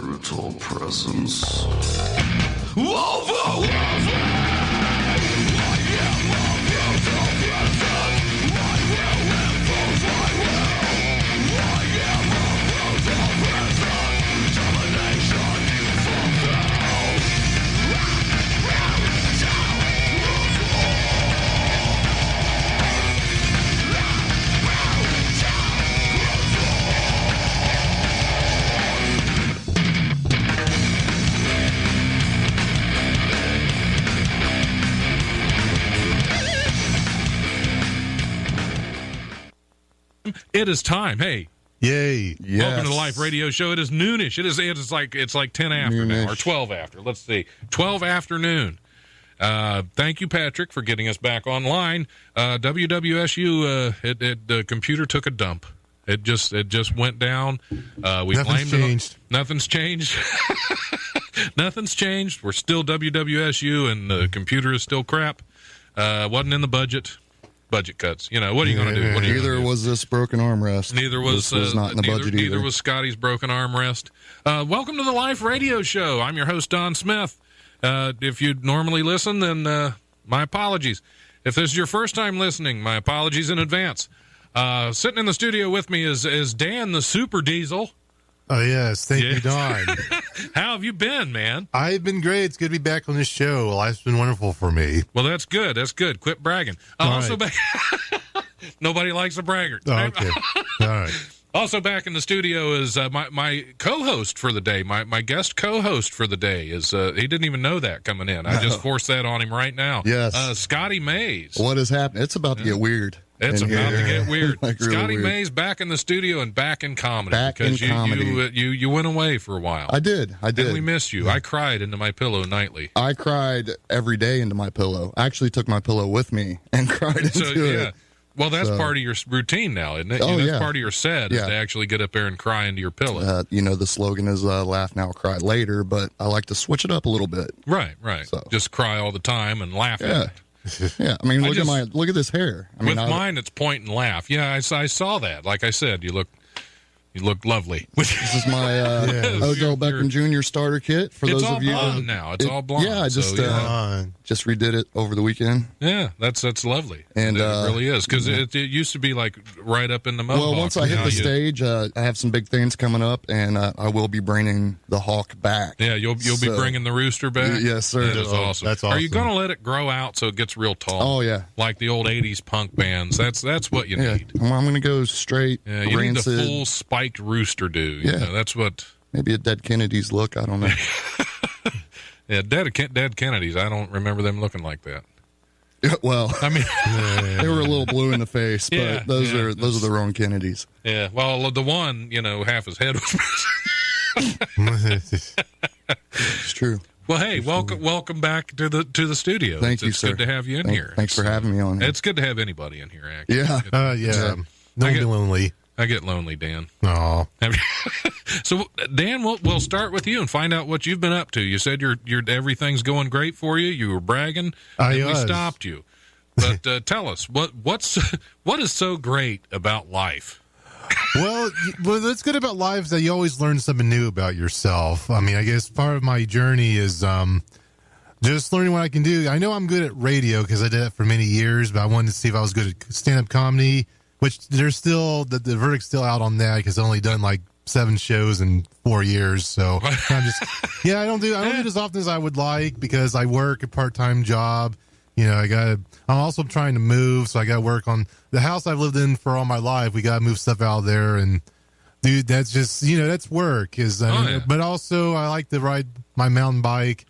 spiritual presence. It is time. Hey. Yay. Yes. Welcome to the Life Radio Show. It is noonish. It's like 10 after now, or 12 after. Let's see. 12 afternoon. Thank you, Patrick, for getting us back online. WWSU, the computer took a dump. It just went down. Nothing's changed. Nothing's changed. Nothing's changed. We're still WWSU, and the computer is still crap. Wasn't in the budget. Budget cuts. You know, what are you going to do? Neither was this broken armrest. Neither was not in the budget either. Neither was Scotty's broken armrest. Welcome to the Life Radio Show. I'm your host, Don Smith. If you normally listen, then my apologies. If this is your first time listening, my apologies in advance. Sitting in the studio with me is Dan the Super Diesel. Oh, yes. Thank you, Don. How have you been, man? I've been great. It's good to be back on this show. Life's been wonderful for me. Well, that's good. That's good. Quit bragging. Also, nobody likes a braggart. Oh, okay. All right. Also back in the studio is my co-host for the day. My guest co-host for the day is he didn't even know that coming in. I just forced that on him right now. Yes. Scotty Mays. What is happening? It's about to get weird. It's about to get weird. Like really Scotty weird. Mays back in the studio and back in comedy. Because you went away for a while. I did. And we missed you. I cried into my pillow nightly. I cried every day into my pillow. I actually took my pillow with me and cried into it. Well, that's part of your routine now, isn't it? Oh, That's part of your set is to actually get up there and cry into your pillow. The slogan is laugh now, cry later, but I like to switch it up a little bit. Right. So. Just cry all the time and laugh at it. Yeah, I mean, look at this hair. I mean, mine, it's point and laugh. Yeah, I saw that. Like I said, you look lovely. This is my Odell Beckham Jr. starter kit. For those of you, it's all blonde now. It's all blonde. Yeah, I just redid it over the weekend. Yeah, that's lovely. And it really is, because it used to be like right up in the mohawk. Well, once I hit the stage, I have some big things coming up, and I will be bringing the hawk back. Yeah, you'll be bringing the rooster back. Yes, sir. That is awesome. That's awesome. Are you going to let it grow out so it gets real tall? Oh yeah, like the old '80s punk bands. That's what you need. I'm going to go straight. Yeah, you need the full spiked rooster dude. You know, that's what. Maybe a Dead Kennedy's look. I don't know. Yeah, dead Kennedys. I don't remember them looking like that. Well, I mean, they were a little blue in the face, but those are the wrong Kennedys. Yeah, well, the one, half his head was missing. It's true. Well, hey, welcome back to the studio. Thank you, it's sir. Good to have you in here. Thanks for having me on here. It's good to have anybody in here, actually. Yeah. Don't be lonely. I get lonely, Dan. Oh. So, Dan, we'll start with you and find out what you've been up to. You said you're everything's going great for you. You were bragging, and we stopped you. But tell us what is so great about life? Well, what's good about life is that you always learn something new about yourself. I mean, I guess part of my journey is just learning what I can do. I know I'm good at radio because I did it for many years, but I wanted to see if I was good at stand-up comedy. Which there's still the verdict's still out on that because I've only done like 7 shows in 4 years. So I'm just I don't do it as often as I would like because I work a part-time job. I'm also trying to move, so I got to work on the house I've lived in for all my life. We got to move stuff out of there, and dude, that's just that's work. But also I like to ride my mountain bike.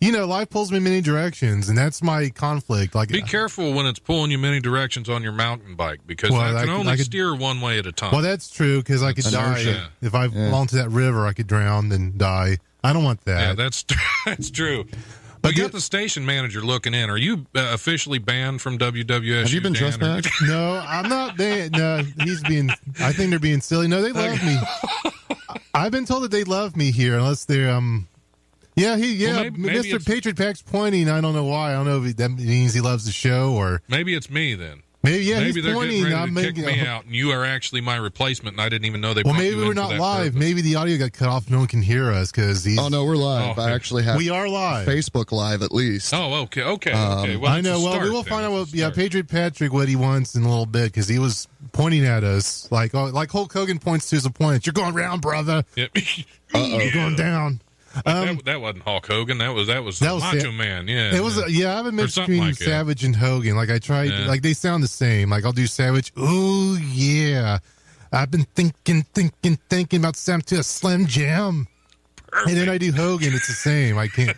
Life pulls me many directions, and that's my conflict. Like, be careful when it's pulling you many directions on your mountain bike because I can only steer one way at a time. Well, that's true because I could die if I fall into that river. I could drown and die. I don't want that. Yeah, that's true. We got the station manager looking in. Are you officially banned from WWSU? Have you been trespassed? No, I'm not banned. No, I think they're being silly. No, they love me. I've been told that they love me here, unless they're Yeah, maybe Mr. Patriot Pack's pointing. I don't know why. I don't know if that means he loves the show or maybe it's me then. Maybe Maybe he's they're pointing. getting I'm ready to kick making. me out, and you are actually my replacement, and I didn't even know they. Well, brought maybe you we're in for not that live. purpose. Maybe the audio got cut off. No one can hear us because he's. Oh no, we're live. Oh, I actually have. We are live. Facebook Live at least. Oh, okay. Well, I know. Well, we will find out what Patriot Patrick what he wants in a little bit because he was pointing at us like Hulk Hogan points to his opponent. You're going round, brother. Yep. You're going down. That wasn't Hulk Hogan. That was Macho Man. Yeah, it was. I have a mix something between like it. Savage and Hogan. Like I tried. Yeah. Like they sound the same. Like I'll do Savage. Ooh yeah. I've been thinking about Sam to a Slim Jim. Perfect. And then I do Hogan. It's the same. I can't.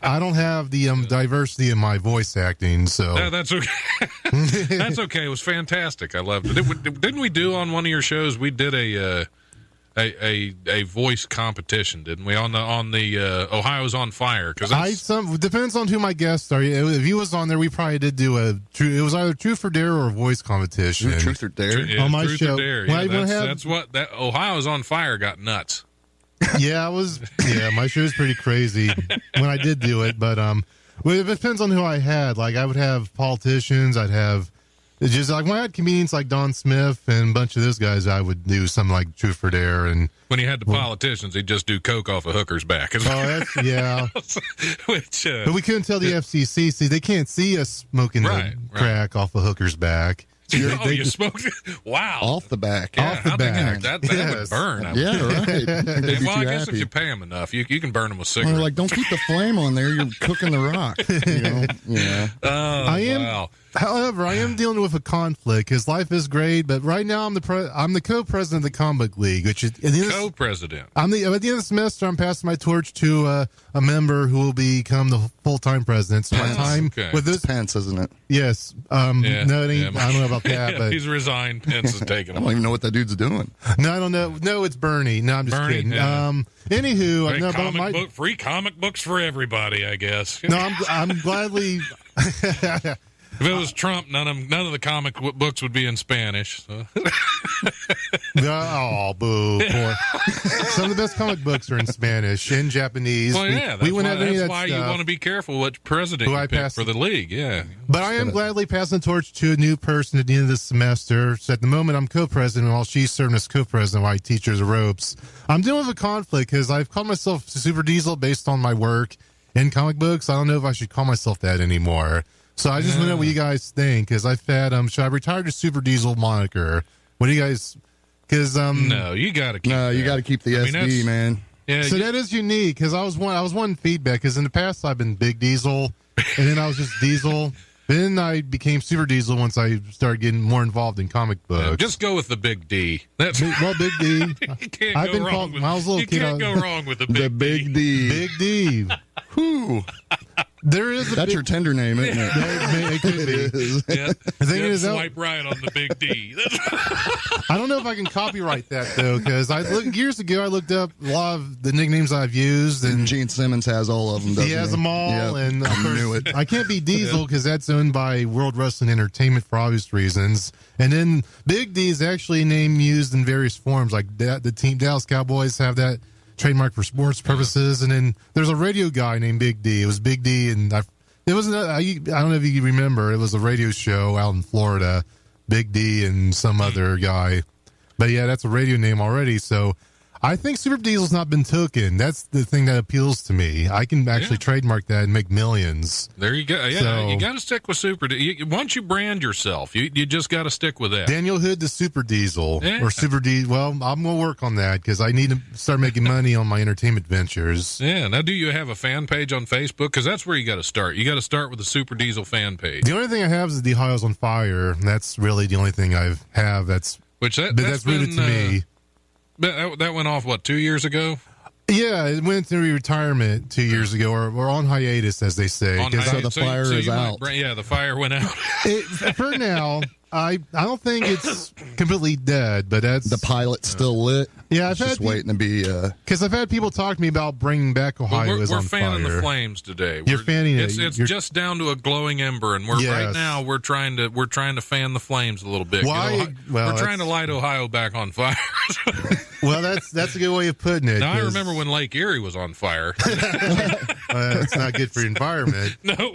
I don't have the diversity in my voice acting. So that's okay. That's okay. It was fantastic. I loved it. Didn't we do on one of your shows? We did a voice competition, didn't we? On the Ohio's on Fire? Because depends on who my guests are. If he was on there, we probably did do it was either Truth or Dare or a voice competition. Truth or Dare? Yeah, on my Truth show. or Dare. Well, Yeah, that's what that Ohio's on Fire got nuts. Yeah, my show was pretty crazy when I did do it, but it depends on who I had. Like I would have politicians, I'd have just like when I had comedians like Don Smith and a bunch of those guys, I would do something like Truth or Dare. And when he had the politicians, he'd just do coke off a hooker's back. Yeah. Which, but we couldn't tell the FCC. See, they can't see us smoking the crack off a hooker's back. You smoked it? Wow. Off the back. Yeah, off the back. That would burn. Yeah, right. Well, I guess if you pay them enough, you can burn them with cigarettes. They're like, don't keep the flame on there. You're cooking the rock. You know? Yeah. Wow. However, I am dealing with a conflict because life is great, but right now I'm the co-president of the Comic League, which is co-president. At the end of the semester, I'm passing my torch to a member who will become the full-time president. So my time with this Pence, isn't it? Yes. No, it ain't. I don't know about that. But he's resigned. Pence is taking him. I don't even know what that dude's doing. No, I don't know. No, it's Bernie. No, I'm just Bernie? kidding. Yeah. Anywho, Free comic books for everybody, I guess. No, I'm gladly. If it was Trump, none of the comic books would be in Spanish. So. Oh, boo! Poor. Some of the best comic books are in Spanish and Japanese. Well, yeah, that's why you want to be careful which president you pick for the league. Yeah, but I am gladly passing the torch to a new person at the end of this semester. So at the moment, I'm co-president while she's serving as co-president while I teach her the ropes. I'm dealing with a conflict because I've called myself Super Diesel based on my work in comic books. I don't know if I should call myself that anymore. So I just want to know what you guys think, because I've had, should I retire to Super Diesel moniker? What do you guys, because, No, you got to keep you got to keep the SD, man. Yeah. So that is unique, because I was wanting feedback, because in the past I've been Big Diesel, and then I was just Diesel. Then I became Super Diesel once I started getting more involved in comic books. Yeah, just go with the Big D. Big D. You can't go wrong with the Big D. Big D. Big D. Whew. There is That's your tender name, isn't it? It could be. Yeah. The thing is, swipe right on the Big D. I don't know if I can copyright that though, because years ago I looked up a lot of the nicknames I've used, and Gene Simmons has all of them. He has them all, yep. and of I course, knew it. I can't be Diesel because that's owned by World Wrestling Entertainment for obvious reasons. And then Big D is actually a name used in various forms, like the team Dallas Cowboys have that trademark for sports purposes, and then there's a radio guy named Big D. It was Big D, and I don't know if you remember, it was a radio show out in Florida, Big D and some other guy. But yeah, that's a radio name already, so I think Super Diesel's not been taken. That's the thing that appeals to me. I can actually trademark that and make millions. There you go. Yeah, you got to stick with Super Diesel. Once you brand yourself, you just got to stick with that. Daniel Hood to Super Diesel or Super Diesel. Well, I'm going to work on that because I need to start making money on my entertainment ventures. Yeah. Now, do you have a fan page on Facebook? Because that's where you got to start. You got to start with the Super Diesel fan page. The only thing I have is the Ohio's on Fire. That's really the only thing I have that's rooted to me. That went off, 2 years ago? Yeah, it went through retirement 2 years ago, or on hiatus, as they say. So the fire is out. The fire went out. For now, I don't think it's completely dead, but that's... The pilot's still lit? Yeah, I've had just waiting to be... Because I've had people talk to me about bringing back Ohio is on fire. We're fanning the flames today. You're fanning it. It's just down to a glowing ember, and right now we're trying to fan the flames a little bit. Why? We're trying to light Ohio back on fire. Well, that's a good way of putting it. Now, I remember when Lake Erie was on fire. It's not good for the environment. No.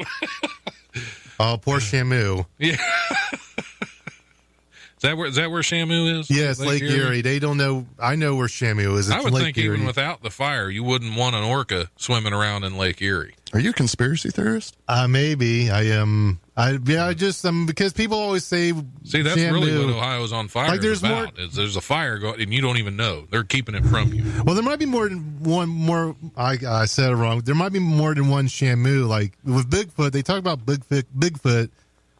Oh, poor Shamu. Yeah. Is that where Shamu is? Yes, Lake Erie. They don't know. I know where Shamu is. It's I would Lake think Erie. even without the fire, you wouldn't want an orca swimming around in Lake Erie. Are you a conspiracy theorist? Maybe I am. I just because people always say. See, that's Shamu. really what Ohio's on fire Like, is about. There's a fire going, and you don't even know. They're keeping it from you. Well, there might be more than one. More, I said it wrong. There might be more than one Shamu. Like with Bigfoot, they talk about Bigfoot.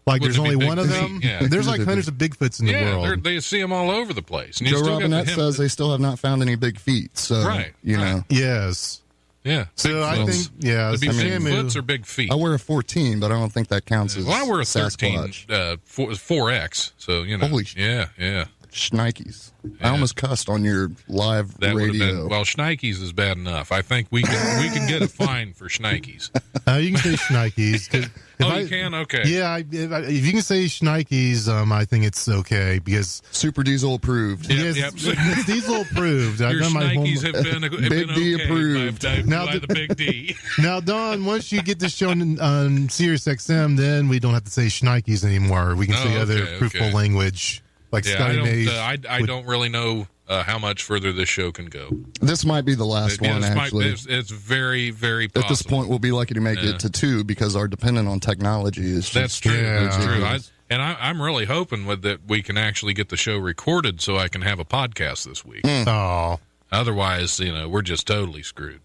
Like Wouldn't there's it be only big one of feet? them. Yeah. There's like hundreds of Bigfoots in the world. They see them all over the place. And you Joe still got the Robinette says they still have not found any big feet. So, you know. Yes. Yeah. So I think, It'd be Shamu. Bigfoots or big feet. I wear a 14, but I don't think that counts as Well, I wear a 13, Sasquatch. 4X. So, you know. Holy yeah. Schnikes. I almost cussed on your live That would have radio. been, well, Schnikes is bad enough. I think we can get a fine for Schnikes. You can say Schnikes. You can? Okay. Yeah, if you can say Schnikes, I think it's okay because Super Diesel approved. Yep, it's Diesel approved. Your I've done my Schnikes homework. have been Big okay D approved. by the Big D. Now, Don, once you get this show on Sirius XM, then we don't have to say Schnikes anymore. We can say other fruitful language like Scotty Mays. I don't really know how much further this show can go. This might be the last one, actually. It's very, very possible. At this point, we'll be lucky to make it to 2 because our dependent on technology is just... That's true. That's true. ridiculous. I'm really hoping that we can actually get the show recorded so I can have a podcast this week. Oh. Otherwise, we're just totally screwed.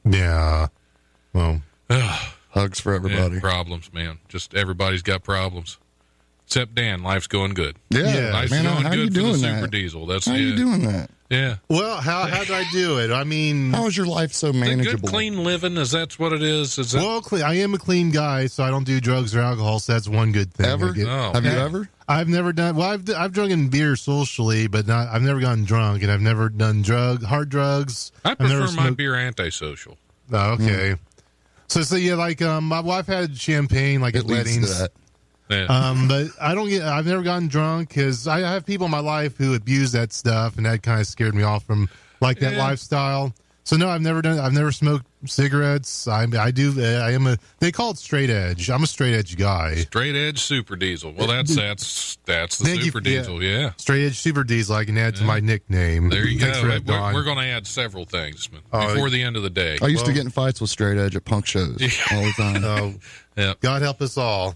Yeah. Well. Hugs for everybody. Yeah, problems, man. Just everybody's got problems. Except Dan, life's going good. Yeah, life's man, going how good you for doing the that? Super Diesel. That's How you doing that? Yeah. Well, how did I do it? I mean, how is your life so manageable? Good, clean living. Is what it is? Well, I am a clean guy, so I don't do drugs or alcohol. So that's one good thing. Ever? Oh. Have you ever? I've never done. Well, I've drunk beer socially, but I've never gotten drunk, and I've never done hard drugs. I prefer my beer antisocial. Oh, okay. So yeah, like my wife had champagne like at weddings. Yeah. But I've never gotten drunk because I have people in my life who abuse that stuff, and that kind of scared me off from that lifestyle. So no, I've never smoked cigarettes. They call it straight edge. I'm a straight edge guy. Straight edge super diesel. Well, that's the super diesel. Yeah. Straight edge super diesel. I can add to my nickname. There you Thanks go. for that, Don. We're going to add several things before the end of the day. I used to get in fights with straight edge at punk shows all the time. Yeah. God help us all.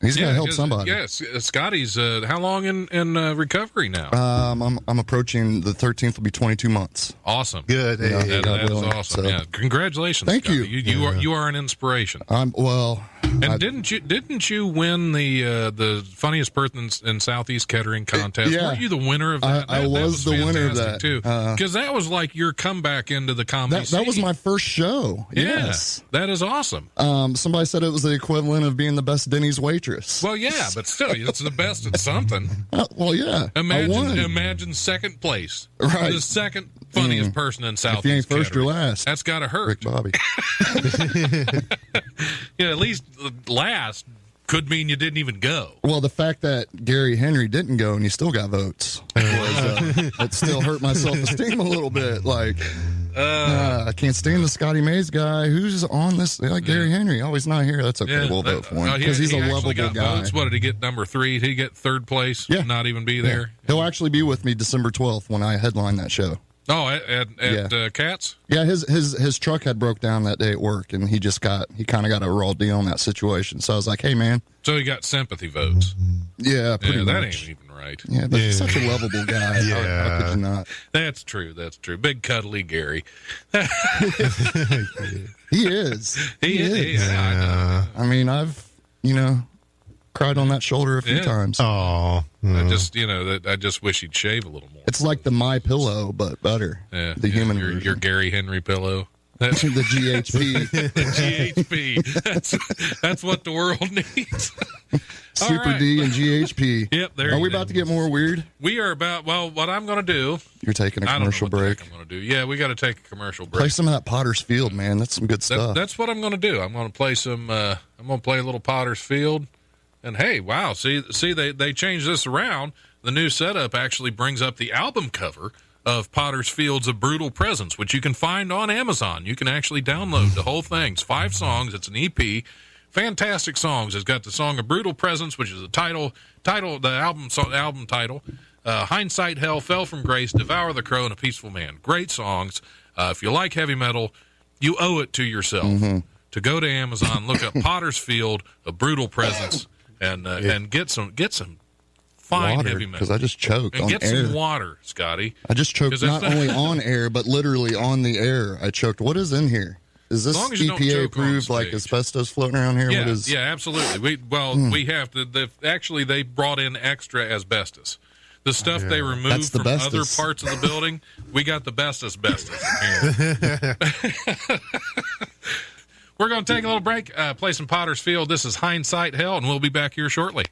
He's got to help somebody. Yes, Scotty's how long in recovery now? I'm approaching the 13th. Will be 22 months. Awesome. Good. That is willing. awesome. So, yeah. Congratulations. Thank Scotty. you. You are an inspiration. Didn't you win the funniest person in Southeast Kettering contest? Yeah. Weren't you the winner of that? I was the winner of that too. Because that was like your comeback into the comedy that was my first show. Yeah, Yes. that is awesome. Somebody said it was the equivalent of being the best Denny's waitress. Well, yeah, but still, it's the best at something. Well, yeah. Imagine second place. Right. The second funniest person in Southeast If you ain't first Kettering. or last. That's got to hurt. Rick Bobby. At least last could mean you didn't even go. Well, the fact that Gary Henry didn't go and he still got votes it still hurt my self-esteem a little bit. Like, I can't stand the Scotty Mays guy who's on this. Like Gary Henry, oh, he's not here. That's okay. We'll vote for him because he's a lovable guy. Votes. What did he get? Number 3? Did he get third place? Yeah. Not even be there. He'll actually be with me December 12th when I headline that show. Oh, at Cats? Yeah, his truck had broke down that day at work, and he kind of got a raw deal on that situation. So I was like, hey, man. So he got sympathy votes. Yeah, pretty much. That ain't even right. Yeah, but he's such a lovable guy. Yeah. How could you not? That's true. Big cuddly Gary. He is. He is. Yeah. I mean, I've, cried on that shoulder a few times. Oh. I just wish he'd shave a little more. It's like the My Pillow, but better. Yeah, the human your version. Gary Henry pillow. The GHP. The GHP. That's what the world needs. Super D and GHP. Yep, there. Are we about to get more weird? We are about. Well, what I'm going to do. You're taking a commercial break. I'm going to do. Yeah, we got to take a commercial break. Play some of that Potter's Field, man. That's some good stuff. That's what I'm going to do. I'm going to play some. I'm going to play a little Potter's Field. And hey, wow! See, they changed this around. The new setup actually brings up the album cover of Potter's Fields: A Brutal Presence, which you can find on Amazon. You can actually download the whole thing. It's 5 songs. It's an EP Fantastic songs. It's got the song "A Brutal Presence," which is the album title. "Hindsight Hell," "Fell from Grace," "Devour the Crow," and "A Peaceful Man." Great songs. If you like heavy metal, you owe it to yourself to go to Amazon, look up Potter's Field, "A Brutal Presence," and get some fine water, heavy metal. Because I just choked and on get air. some water, Scotty. I just choked not only on air, but literally on the air. I choked. What is in here? Is this long as you don't EPA choke on approved, like stage. asbestos floating around here? Yeah, What is? yeah, absolutely. We have to. Actually, they brought in extra asbestos. The stuff they removed That's the from other bestest. parts of the building, we got the best asbestos in here. We're going to take a little break, play some Potter's Field. This is Hindsight Hell, and we'll be back here shortly.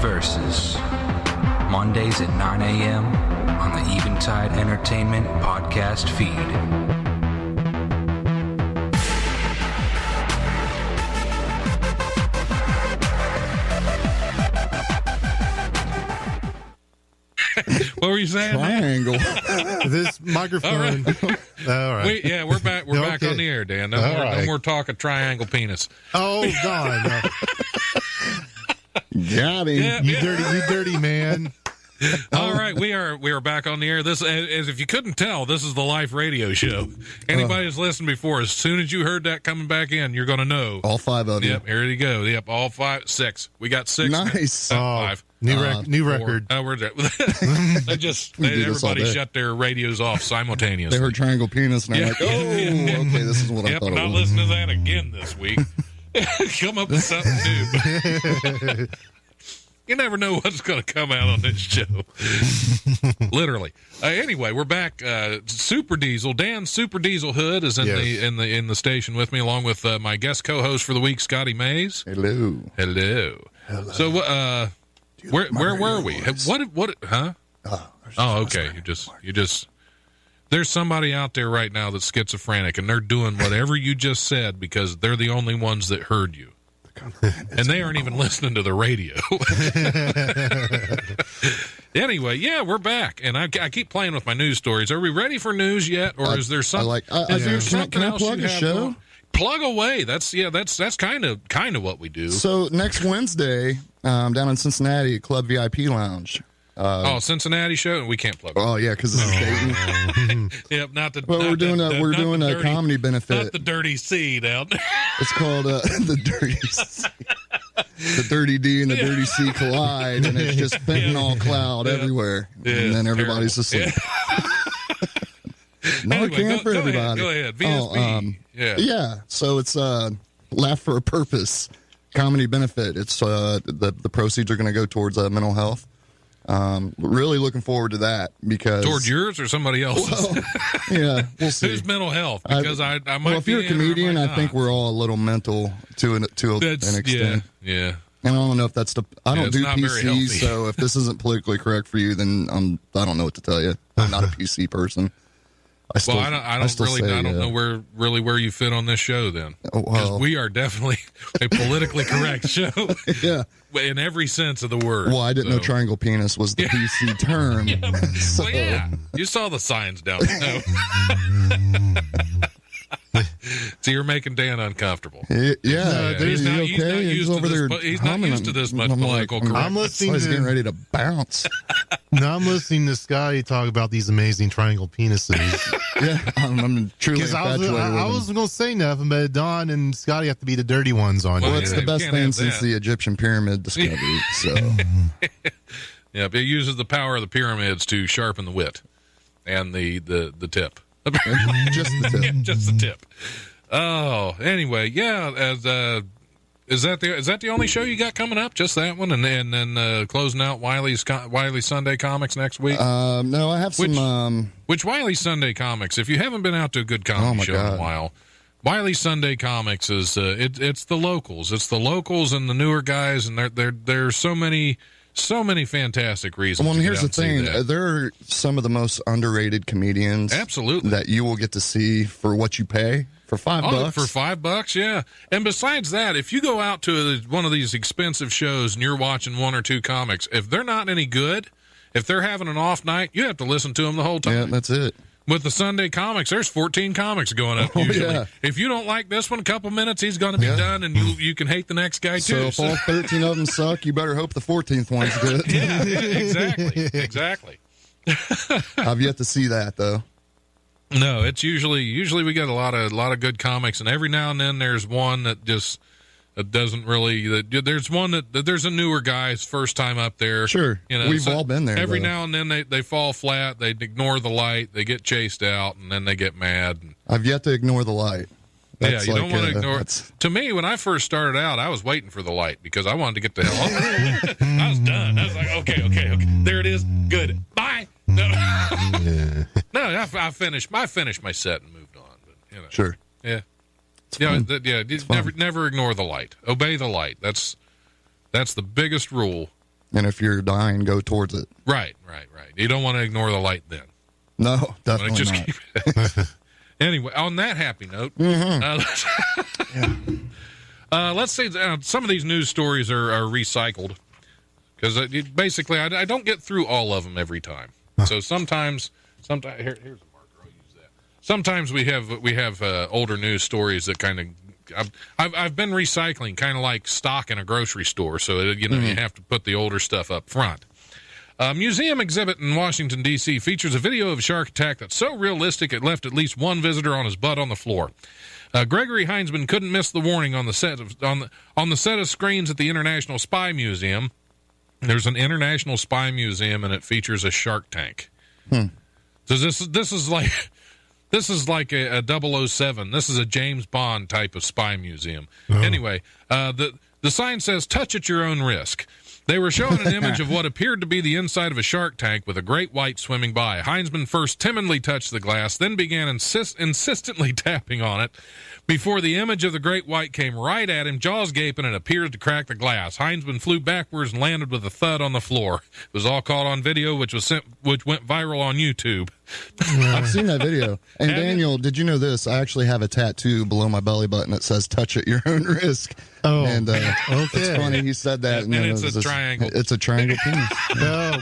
Versus. Mondays at 9 a.m. on the Eventide Entertainment podcast feed. What were you saying? Triangle. This microphone. All right. We're back. We're back on the air, Dan. No more talk of triangle penis. Oh, God. No. Got him. Yeah, You dirty man. All right, we are back on the air. This, as if you couldn't tell, this is the live radio show. Anybody that's listened before, as soon as you heard that coming back in, you're going to know. All 5 of you. Yep, here you go. Yep, all 5, 6. We got 6. Nice. 5. New 4. record. Where's that? Everybody shut their radios off simultaneously. They heard triangle penis, and I'm like, okay, this is what I Yep, thought it not was. listen to that again this week. Come up with something new. You never know what's going to come out on this show. Literally. Anyway, we're back. Super Diesel, Dan Super Diesel Hood is in the station with me, along with my guest co-host for the week, Scotty Mays. Hello. So, where were we? What? Huh? Oh, okay. You just. There's somebody out there right now that's schizophrenic, and they're doing whatever you just said because they're the only ones that heard you. And they aren't even listening to the radio. Anyway, yeah, we're back, and I keep playing with my news stories. Are we ready for news yet, or is there something? Can I plug a show? Plug away. That's kind of what we do. So next Wednesday, down in Cincinnati, Club VIP Lounge. Cincinnati show, and we can't plug. Oh yeah, because it's Dayton. Yep, not the. Well, we're doing a dirty, comedy benefit. Not the dirty C down there. It's called the dirty C. The dirty D and the dirty C collide, and it's just fentanyl cloud everywhere, and then everybody's asleep. Narcan for everybody. Go ahead. VSB. Yeah. So it's Laugh for a Purpose comedy benefit. It's the proceeds are going to go towards mental health. Really looking forward to that because towards yours or somebody else's. Well, yeah, we'll see. Who's mental health? Because I might. Well, if you're a comedian, I think we're all a little mental to an extent. Yeah. And I don't know if that's I don't do PC, so if this isn't politically correct for you, then I don't know what to tell you. I'm not a PC person. I don't know where you fit on this show then. Because we are definitely a politically correct show. Yeah. In every sense of the word. Well, I didn't know triangle penis was the PC term. So. Well, yeah. You saw the signs down there. So you're making Dan uncomfortable. He's not used to this much political correctness. I'm listening. He's getting ready to bounce. No, I'm listening to Scotty talk about these amazing triangle penises. Yeah, I'm truly infatuated with I wasn't going to say nothing, but Don and Scotty have to be the dirty ones on here. Well, it's the best thing since the Egyptian pyramid discovery. So, yeah, but it uses the power of the pyramids to sharpen the wit and the tip. Just the tip. Just the tip. Oh, anyway, yeah. Is that the only show you got coming up? Just that one, and then closing out Wiley's Sunday Comics next week. No, I have some. Which Wiley's Sunday Comics? If you haven't been out to a good comedy show in a while, Wiley's Sunday Comics is it's the locals. It's the locals and the newer guys, and there's so many fantastic reasons. Well, and here's the thing: there are some of the most underrated comedians, absolutely, that you will get to see for what you pay. For $5. For $5, yeah. And besides that, if you go out to one of these expensive shows and you're watching one or two comics, if they're not any good, if they're having an off night, you have to listen to them the whole time. Yeah, that's it. With the Sunday comics, there's 14 comics going up usually. Yeah. If you don't like this one, a couple minutes, he's going to be done, and you can hate the next guy too. So if all 13 of them suck, you better hope the 14th one's good. Yeah, exactly. I've yet to see that, though. No, it's usually we get a lot of good comics, and every now and then there's one that just doesn't really. There's one that there's a newer guy's first time up there. Sure, we've all been there. Every now and then they fall flat. They ignore the light. They get chased out, and then they get mad. I've yet to ignore the light. That's you don't want to ignore it. To me, when I first started out, I was waiting for the light because I wanted to get the hell off. I was done. I was like, okay. There it is. Good. Bye. No, I finished my set and moved on. But, Sure. Yeah. It's never ignore the light. Obey the light. That's the biggest rule And if you're dying, go towards it. Right. You don't want to ignore the light then. No, definitely Just not. keep Anyway, on that happy note, let's say some of these news stories are recycled because basically I don't get through all of them every time. So sometimes here's a marker. I'll use that. Sometimes we have older news stories that kind of I've been recycling, kind of like stock in a grocery store. So you have to put the older stuff up front. A museum exhibit in Washington, D.C. features a video of a shark attack that's so realistic it left at least one visitor on his butt on the floor. Gregory Heinzman couldn't miss the warning on the set of screens at the International Spy Museum. There's an International Spy Museum, and it features a shark tank. So this is like a 007. This is a James Bond type of spy museum. Anyway, the sign says, "Touch at your own risk." They were showing an image of what appeared to be the inside of a shark tank with a great white swimming by. Heinzman first timidly touched the glass, then began insistently tapping on it before the image of the great white came right at him, jaws gaping, and appeared to crack the glass. Heinzman flew backwards and landed with a thud on the floor. It was all caught on video, which went viral on YouTube. I've seen that video. And Daniel, did you know this? I actually have a tattoo below my belly button that says "Touch at your own risk." Oh, and okay. It's funny he said that. And it's a triangle. It's a triangle penis. No,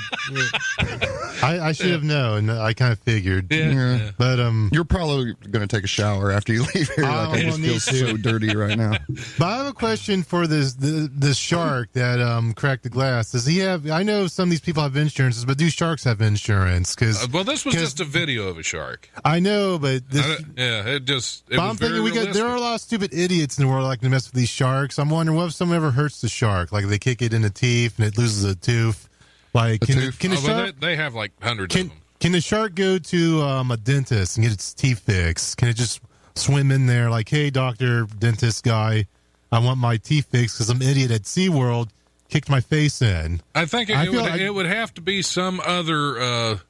I should have known. I kind of figured. Yeah. But You're probably going to take a shower after you leave here. I just feel so dirty right now. But I have a question for this shark that cracked the glass. Does he have? I know some of these people have insurances, but do sharks have insurance? Because well, this was just a video of a shark. I know, but this. But I'm thinking there are a lot of stupid idiots in the world that like to mess with these sharks. I'm wondering what if someone ever hurts the shark, like they kick it in the teeth and it loses a tooth. Like, can the shark? They have like hundreds of them. Can the shark go to a dentist and get its teeth fixed? Can it just swim in there like, hey, doctor, dentist guy, I want my teeth fixed because some idiot at SeaWorld kicked my face in? I think it would have to be some other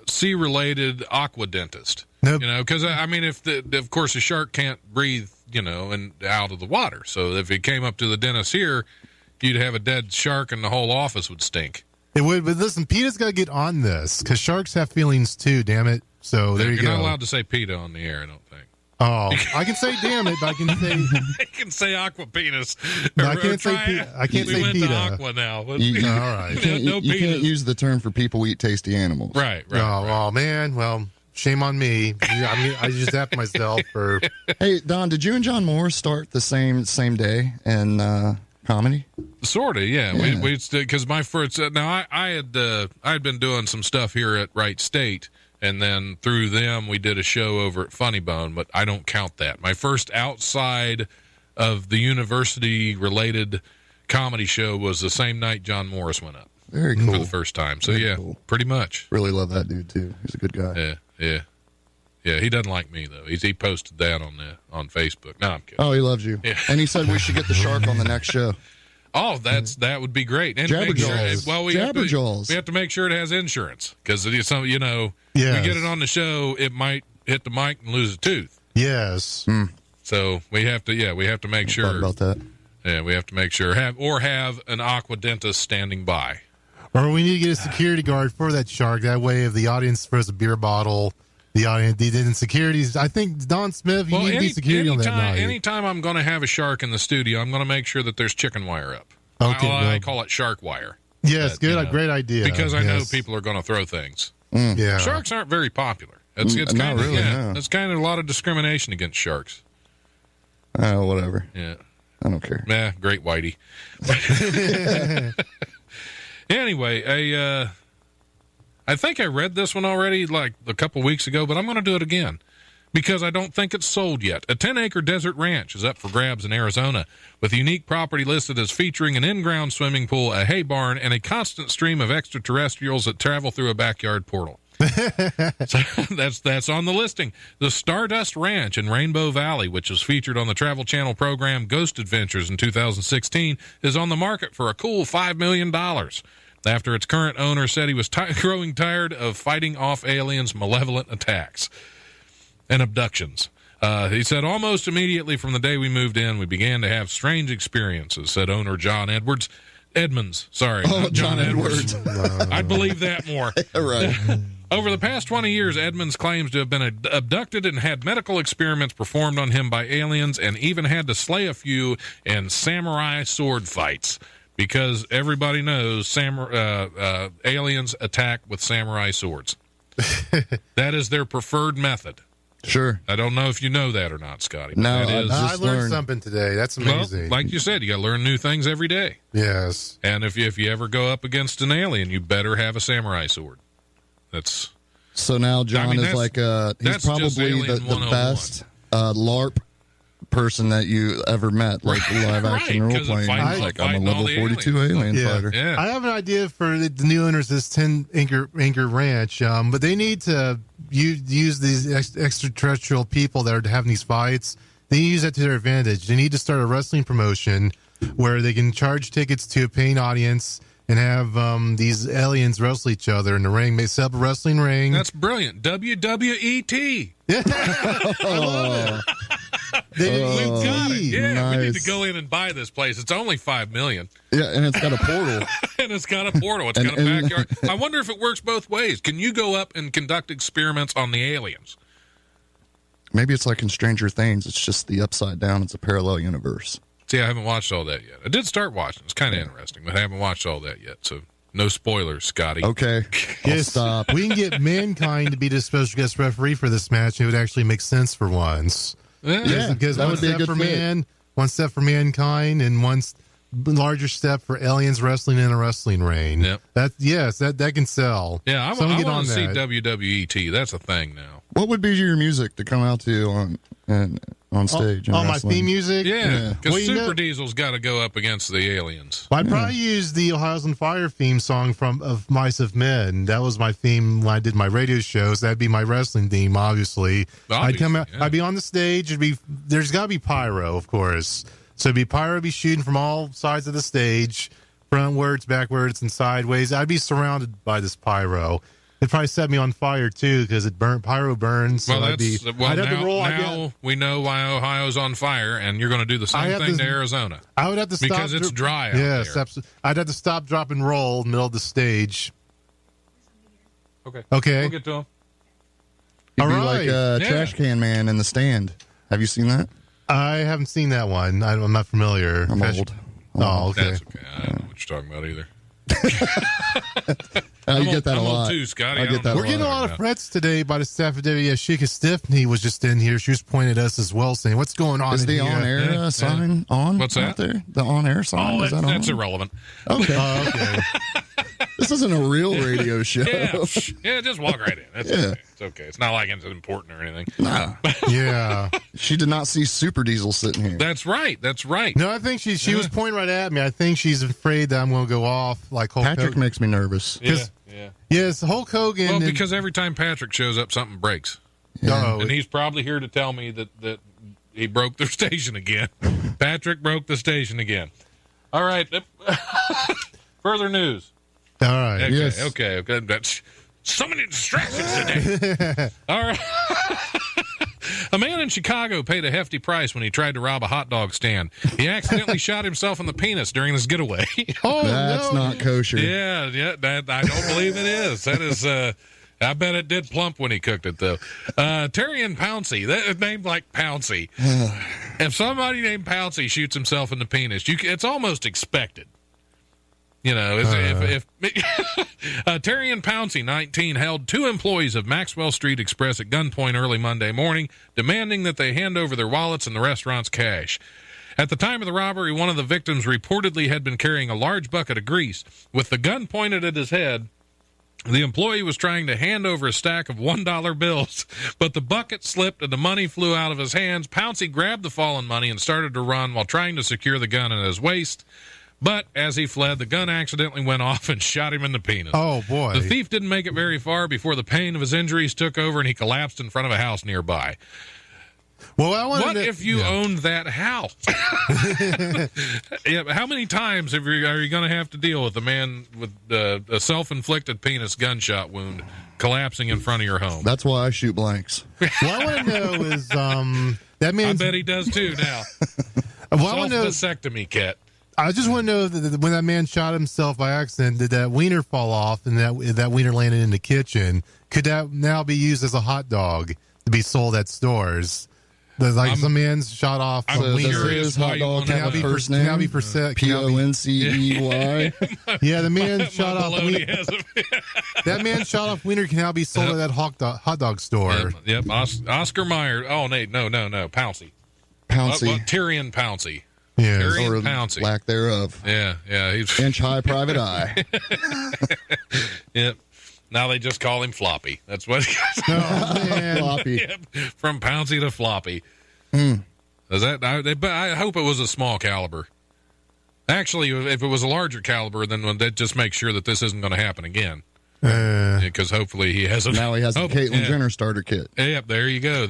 sea-related aqua dentist. Nope. Because I mean, of course, a shark can't breathe, and out of the water. So if it came up to the dentist here, you'd have a dead shark and the whole office would stink. It would, but listen, PETA's got to get on this because sharks have feelings too. Damn it! So there you go. You're not allowed to say PETA on the air, I don't think. Oh, I can say damn it, but I can say I can say aqua penis. I can't say PETA. I can't say went PETA. to aqua now. All right. You can't use the term for people who eat tasty animals. Right. Oh man, well, shame on me. I mean, I just zapped myself for. Hey Don, did you and John Moore start the same day in comedy? Sort of, yeah. We because my first now I had been doing some stuff here at Wright State, and then through them we did a show over at Funny Bone, but I don't count that. My first outside of the university related comedy show was the same night John Morris went up. Very cool. For the first time. So Very yeah, cool. Pretty much. Really love that dude too. He's a good guy. Yeah. He doesn't like me though. He posted that on Facebook. No, I'm kidding. Oh, he loves you. Yeah. And he said we should get the shark on the next show. Oh, that would be great. And Jabberjaws. We have to make sure it has insurance because we get it on the show, it might hit the mic and lose a tooth. Yes. So we have to make sure Thought about that. Yeah, we have to make sure have an aqua dentist standing by. Or we need to get a security guard for that shark. That way, if the audience throws a beer bottle, the audience, the insecurities. I think Don Smith, you need to be security on that night. Anytime I'm going to have a shark in the studio, I'm going to make sure that there's chicken wire up. Okay, I call it shark wire. Yes, good, great idea. Because I know people are going to throw things. Yeah, sharks aren't very popular. It's kind not of really. No. It's kind of a lot of discrimination against sharks. Whatever. Yeah, I don't care. Yeah, great whitey. Anyway, I think I read this one already like a couple weeks ago, but I'm going to do it again because I don't think it's sold yet. A 10-acre desert ranch is up for grabs in Arizona with a unique property listed as featuring an in-ground swimming pool, a hay barn, and a constant stream of extraterrestrials that travel through a backyard portal. So that's on the listing. The Stardust Ranch in Rainbow Valley, which was featured on the Travel Channel program Ghost Adventures in 2016, is on the market for a cool $5 million. After its current owner said he was growing tired of fighting off aliens' malevolent attacks and abductions. He said, almost immediately from the day we moved in, we began to have strange experiences, said owner John Edwards. Edmonds, sorry. Oh, not John Edwards. I'd believe that more. Right. Over the past 20 years, Edmonds claims to have been abducted and had medical experiments performed on him by aliens, and even had to slay a few in samurai sword fights, because everybody knows aliens attack with samurai swords. That is their preferred method. Sure. I don't know if you know that or not, Scotty. No, that is, I learned something today. That's amazing. well, like you said, you got to learn new things every day. Yes. And if you ever go up against an alien, you better have a samurai sword. That's So now John is like he's that's just probably Alien the 101. best LARP person that you ever met, like live action Right, role 'cause playing. fighting- He's like, I'm a fighting all level the 42 aliens. alien Yeah. fighter. yeah. I have an idea for the new owners of this 10 Anchor Ranch, but they need to use these extraterrestrial people that are having these fights. They use that to their advantage. They need to start a wrestling promotion where they can charge tickets to a paying audience and have these aliens wrestle each other in the ring. They set up a wrestling ring. That's brilliant. WWET. I love it. We've got it. Yeah, we need to nice. go in and buy this place. It's only $5 million, Yeah, and it's got a portal. and it's got a portal. It's got a And- backyard. I wonder if it works both ways. Can you go up and conduct experiments on the aliens? Maybe it's like in Stranger Things. It's just the upside down. It's a parallel universe. See, I haven't watched all that yet. I did start watching. It's kind of interesting, but I haven't watched all that yet. So no spoilers, Scotty. Okay. I'll Yes, stop. we can get Mankind to be the special guest referee for this match. It would actually make sense for once. Yeah, Because that one would be a step good for fit. man, one step for Mankind, and one larger step for aliens wrestling in a wrestling ring. Yep. That can sell. Yeah, I Someone get want on to see that. WWET. That's a thing now. What would be your music to come out to on stage? in Oh, my wrestling? theme music? Yeah, because Well, you Super know- Diesel's got to go up against the aliens. I'd probably use the Ohio's on Fire theme song of Mice of Men. That was my theme when I did my radio shows. That'd be my wrestling theme, obviously. I'd come out. yeah. I'd be on the stage. There's got to be pyro, of course. So it'd be pyro, be shooting from all sides of the stage, frontwards, backwards, and sideways. I'd be surrounded by this pyro. It'd probably set me on fire too because pyro burns. So Well, I'd have to roll. now we know why Ohio's on fire, and you're going to do the same thing to Arizona. I would have to stop Because it's dry out yes, there. absolutely. I'd have to stop, drop, and roll in the middle of the stage. Okay. Okay. We'll get to them. You'd All be right. like a Yeah. trash can man in the stand. Have you seen that? I haven't seen that one. I'm not familiar. I'm old. Oh, okay. That's okay. I don't know what you're talking about either. You get that I'm a old lot. too, Scotty. I I get don't that know. We're getting a lot of Yeah. threats today by the staff of Shika Stiffney was just in here. She was pointing at us as well, saying, "What's going on?" Is in the here?" on-air Yeah, sign on? What's out that? there? The on-air sign? Oh, Is that that's on? irrelevant. Okay. Oh, okay. This isn't a real radio show. Yeah, yeah, just walk right in. That's Yeah. okay. It's okay. It's not like it's important or anything. Nah. Yeah. She did not see Super Diesel sitting here. That's right. That's right. No, I think she was pointing right at me. I think she's afraid that I'm going to go off like Hulk Patrick Hogan. makes me nervous. Yeah, 'cause- yeah. Yes, Hulk Hogan. Well, and- because every time Patrick shows up, something breaks, oh, and he's probably here to tell me that he broke their station again. Patrick broke the station again. All right. Further news. all right. Okay, Yes. okay. That's so many distractions today. All right. A man in Chicago paid a hefty price when he tried to rob a hot dog stand. He accidentally shot himself in the penis during his getaway. Oh, That's no. not kosher. Yeah, that I don't believe it is. That is, I bet it did plump when he cooked it, though. Terry and Pouncey, that named like Pouncey. If somebody named Pouncey shoots himself in the penis, it's almost expected. You know, if Terry and Pouncey, 19, held two employees of Maxwell Street Express at gunpoint early Monday morning, demanding that they hand over their wallets and the restaurant's cash. At the time of the robbery, one of the victims reportedly had been carrying a large bucket of grease. With the gun pointed at his head, the employee was trying to hand over a stack of $1 bills, but the bucket slipped and the money flew out of his hands. Pouncey grabbed the fallen money and started to run while trying to secure the gun at his waist. But as he fled, the gun accidentally went off and shot him in the penis. Oh, boy. The thief didn't make it very far before the pain of his injuries took over and he collapsed in front of a house nearby. Well, I wanted What to, if you owned that house? Yeah, how many times are you going to have to deal with a man with a self-inflicted penis gunshot wound collapsing in front of your home? That's why I shoot blanks. What I want to know is that I means. bet he does too now. Well, I want to know. Self-vasectomy kit. I just want to know that when that man shot himself by accident, did that wiener fall off and that wiener landed in the kitchen? Could that now be used as a hot dog to be sold at stores? Some man's shot off a wiener. His hot dog Can now be for sale? P-O-N-C-E-Y. Yeah, the man shot off wiener. That man shot off wiener can now be sold at that hot dog store. Yep. Oscar Mayer. Oh, no. Pouncey. Tyrion Pouncey. Yeah. Tyrion Or Pouncey. lack thereof. Yeah. He's Inch-high private eye. Yep. Now they just call him Floppy. That's what. Oh, man. Floppy. Yep. From Pouncey to Floppy. Mm. But I hope it was a small caliber. Actually, if it was a larger caliber, then that just makes sure that this isn't going to happen again. Because hopefully he has a. Now he has a Caitlyn Jenner starter kit. Yep, there you go.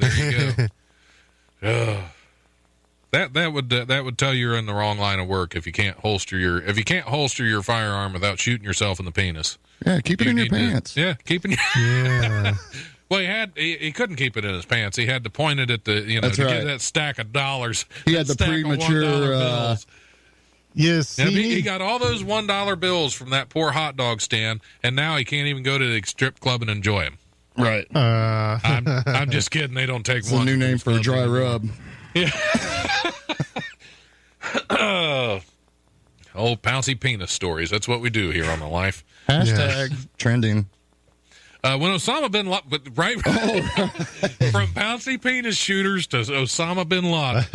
That would tell you're in the wrong line of work if you can't holster your firearm without shooting yourself in the penis. Yeah, keep it in your pants. Keeping your. Yeah. Well, he couldn't keep it in his pants. He had to point it at the That's right. get that stack of dollars. He had the stack of premature. $1 bills. Yes. Now, he got all those $1 bills from that poor hot dog stand, and now he can't even go to the strip club and enjoy them. Right. I'm just kidding. They don't take It's one. a new name for a dry rub. Yeah. Old Pouncey penis stories. That's what we do here on The Life. Hashtag trending. When Osama bin Laden, right? From Pouncey penis shooters to Osama bin Laden.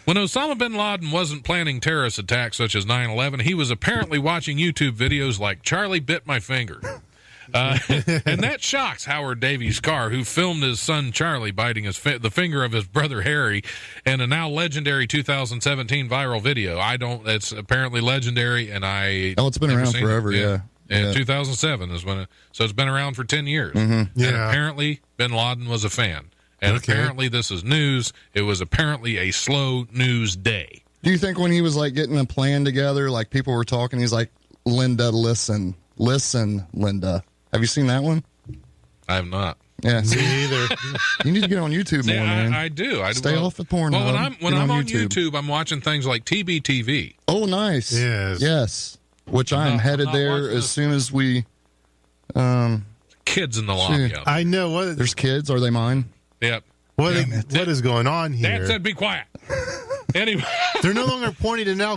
When Osama bin Laden wasn't planning terrorist attacks such as 9/11, he was apparently watching YouTube videos like Charlie Bit My Finger. And that shocks Howard Davies Carr, who filmed his son Charlie biting the finger of his brother Harry in a now legendary 2017 viral video. It's apparently legendary, and it's been around forever, yeah. And 2007 is when so it's been around for 10 years. Mm-hmm. Yeah. And apparently bin Laden was a fan. And apparently this is news. It was apparently a slow news day. Do you think when he was like getting a plan together, like people were talking, he's like, Linda, listen, Linda. Have you seen that one? I have not. Yeah. Me either. You need to get on YouTube more, man. I do. Stay off the porn. Well, when I'm on YouTube, I'm watching things like TBTV. Oh, nice. Yes. Which I'm headed there as soon as we. Kids in the lobby. I know what. There's kids. Are they mine? Yep. What is going on here? Dad said, "Be quiet." Anyway, they're no longer pointing. They're now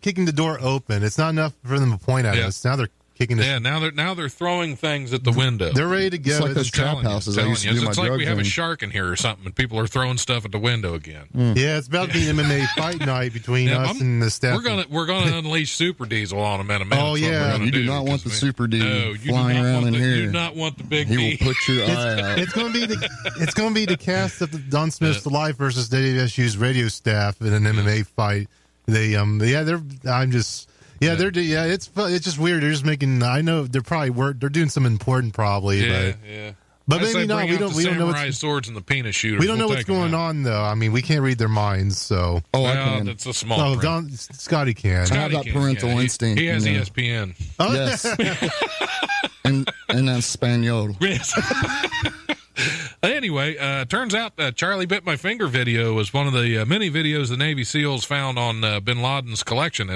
kicking the door open. It's not enough for them to point at us. Now they're kicking. Now they're throwing things at the window. They're ready to go. It's like those trap houses. I used to do my it's like drug we have a thing. shark in here or something, and people are throwing stuff at the window again. Yeah, it's about to be MMA fight night between us and the staff. We're gonna unleash Super Diesel on him in a minute. Oh, yeah. You do not want the Super D flying around in here. You do not want the big He D. will put your eye out. It's going to be the cast of the Don Smith's The Life versus WSU's radio staff in an MMA fight. It's just weird. They're just making. I know they're probably they're doing some important probably, but maybe not. We don't know what's swords and the penis shooters. We don't know what's going on though. I mean, we can't read their minds. So I can. That's a small. Scotty can. I have that parental instinct. He has ESPN. Yes. and Espanol. Yes. Anyway, turns out Charlie Bit My Finger video was one of the many videos the Navy SEALs found on bin Laden's collection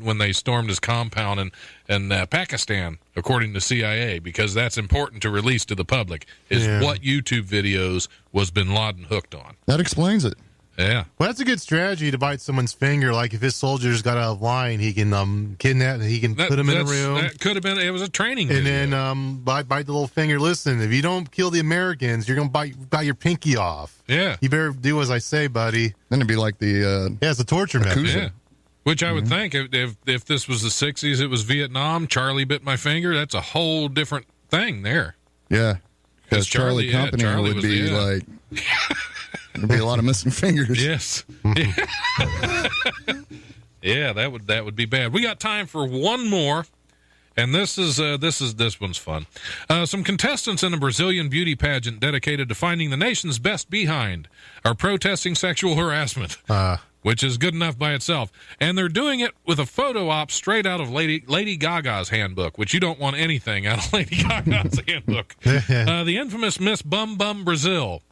when they stormed his compound in Pakistan, according to CIA, because that's important to release to the public, is what YouTube videos was bin Laden hooked on. That explains it. Yeah. Well, that's a good strategy to bite someone's finger. Like if his soldiers got out of line, he can kidnap. He can put them in a room. That could have been. It was a training video. And then bite the little finger. Listen, if you don't kill the Americans, you're gonna bite your pinky off. Yeah. You better do as I say, buddy. Then it'd be like the it's a torture method. Yeah. Which I would think if this was the 60s, it was Vietnam. Charlie Bit My Finger. That's a whole different thing there. Yeah. Because Charlie Company Charlie would be like. There'd be a lot of missing fingers. Yes. Yeah, that would be bad. We got time for one more, and this one's fun. Some contestants in a Brazilian beauty pageant dedicated to finding the nation's best behind are protesting sexual harassment, which is good enough by itself. And they're doing it with a photo op straight out of Lady Gaga's handbook, which you don't want anything out of Lady Gaga's handbook. The infamous Miss Bum Bum Brazil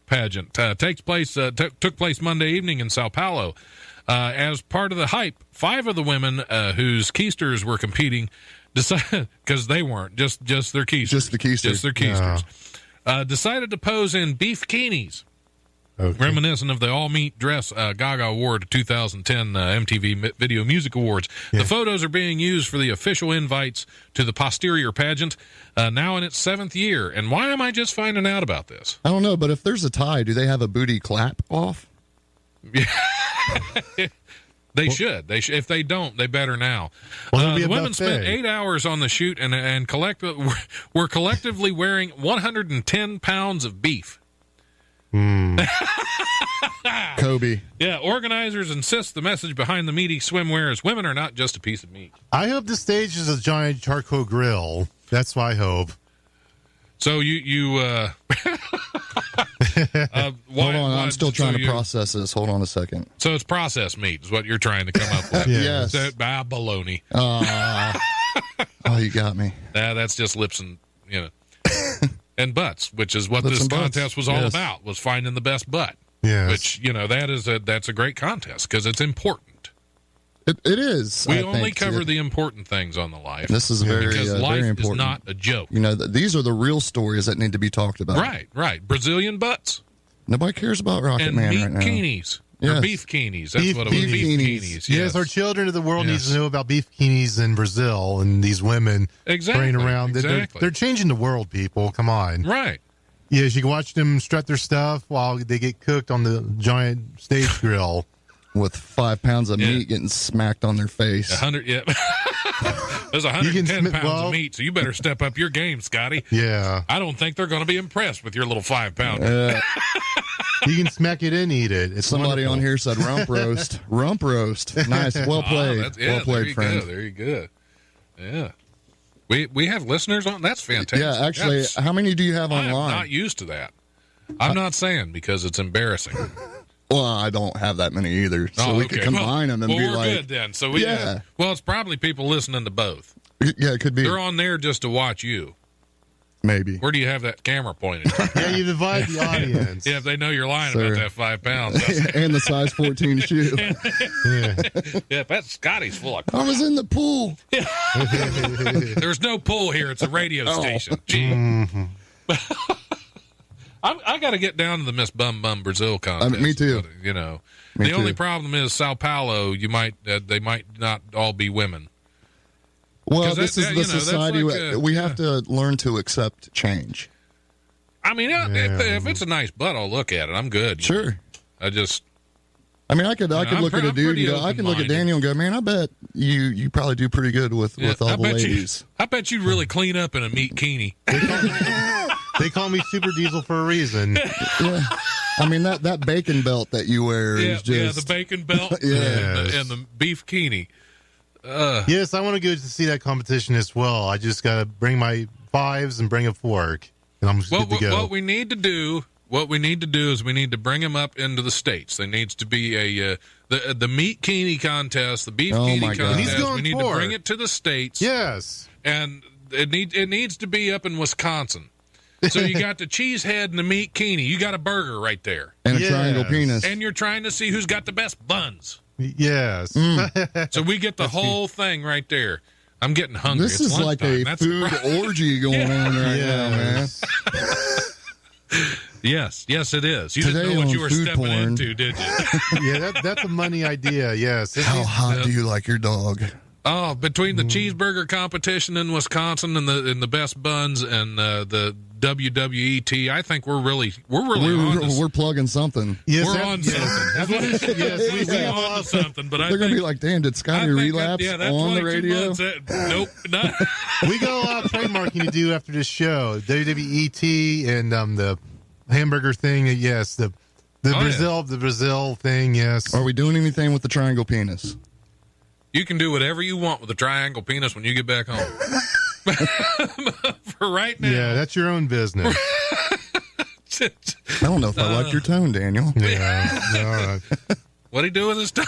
pageant took place Monday evening in Sao Paulo. As part of the hype, 5 of the women whose keisters were competing decided, because they weren't, just their keisters. Just the keisters. Just their keisters. Decided to pose in beef bikinis. Okay. Reminiscent of the all-meat dress Gaga Award 2010 MTV Video Music Awards. Yeah. The photos are being used for the official invites to the posterior pageant, now in its 7th year. And why am I just finding out about this? I don't know, but if there's a tie, do they have a booty clap off? They should. If they don't, they better now. The women spent 8 hours on the shoot and were collectively wearing 110 pounds of beef. Kobe. Yeah, organizers insist the message behind the meaty swimwear is women are not just a piece of meat. I hope the stage is a giant charcoal grill. That's what I hope. So you hold on, I'm still trying to process this. Hold on a second. So it's processed meat is what you're trying to come up with. Yes. Baloney. Oh, you got me. That's just lips and, and butts, which is what this contest was all about, was finding the best butt. Yes. Which, that's a great contest because it's important. It is. We only cover the important things on the life. This is very because life very important. is not a joke. These are the real stories that need to be talked about. Right. Brazilian butts. Nobody cares about Rocket Man right now. And bikinis. Yes. Or beef bikinis. That's what it was. Beef bikinis. Yes, our children of the world need to know about beef bikinis in Brazil and these women spraying around. They're changing the world, people. Come on. Right. Yes, you can watch them strut their stuff while they get cooked on the giant stage grill. With 5 pounds of meat getting smacked on their face. 100, yeah. There's 110 pounds of meat, so you better step up your game, Scotty. Yeah. I don't think they're going to be impressed with your little 5-pounder. You can smack it and eat it. It's Somebody wonderful. on here said rump roast. Rump roast. Nice. Well played. Well played, friend. There you go. Yeah. We have listeners on. That's fantastic. Yeah, actually, how many do you have online? I'm not used to that. I'm not saying because it's embarrassing. Well, I don't have that many either, so we could combine them and be we're like, good then. So we have, it's probably people listening to both. Yeah, it could be. They're on there just to watch you. Maybe. Where do you have that camera pointed? Yeah, you divide the audience. Yeah, if they know you're lying about that 5 pounds. And the size 14 shoe. Yeah, that's Scotty's full of I was in the pool. There's no pool here. It's a radio station. Gee. I got to get down to the Miss Bum Bum Brazil contest. Me too. The only problem is Sao Paulo. They might not all be women. Well, this is the society we have to learn to accept change. I mean, if it's a nice butt, I'll look at it. I'm good. Sure. I mean, I could look at a dude and go, I can look at Daniel and go, man, I bet you probably do pretty good with all the ladies. I bet you really clean up in a meat bikini. They call me Super Diesel for a reason. Yeah. I mean, that bacon belt that you wear is just... the bacon belt and the beef bikini. Yes, I want to go to see that competition as well. I just got to bring my 5s and bring a fork, and I'm just good to go. What we need to do is we need to bring them up into the States. There needs to be the meat bikini contest, the beef bikini contest. We need to bring it to the States. Yes, and it needs to be up in Wisconsin. So you got the cheese head and the meat bikini. You got a burger right there. And a triangle penis. And you're trying to see who's got the best buns. Yes. So we get the whole thing right there. I'm getting hungry. This is like a food orgy going on right now, man. Yes, it is. You didn't know what you were stepping into, did you? Yeah, that's a money idea, yes. How hot do you like your dog? Oh, between the cheeseburger competition in Wisconsin and the best buns and the WWET, I think we're really we're plugging something. Yes, we're on something. Yes, we're on something. But they're going to be like, damn, did Scotty relapse on the radio? Nope, not. We got a lot of trademarking to do after this show. WWET and the hamburger thing. Yes, the Brazil thing. Yes. Are we doing anything with the triangle penis? You can do whatever you want with the triangle penis when you get back home. For right now. Yeah, that's your own business. I don't know if I like your tone, Daniel. Yeah. All right. What'd he do with his tongue?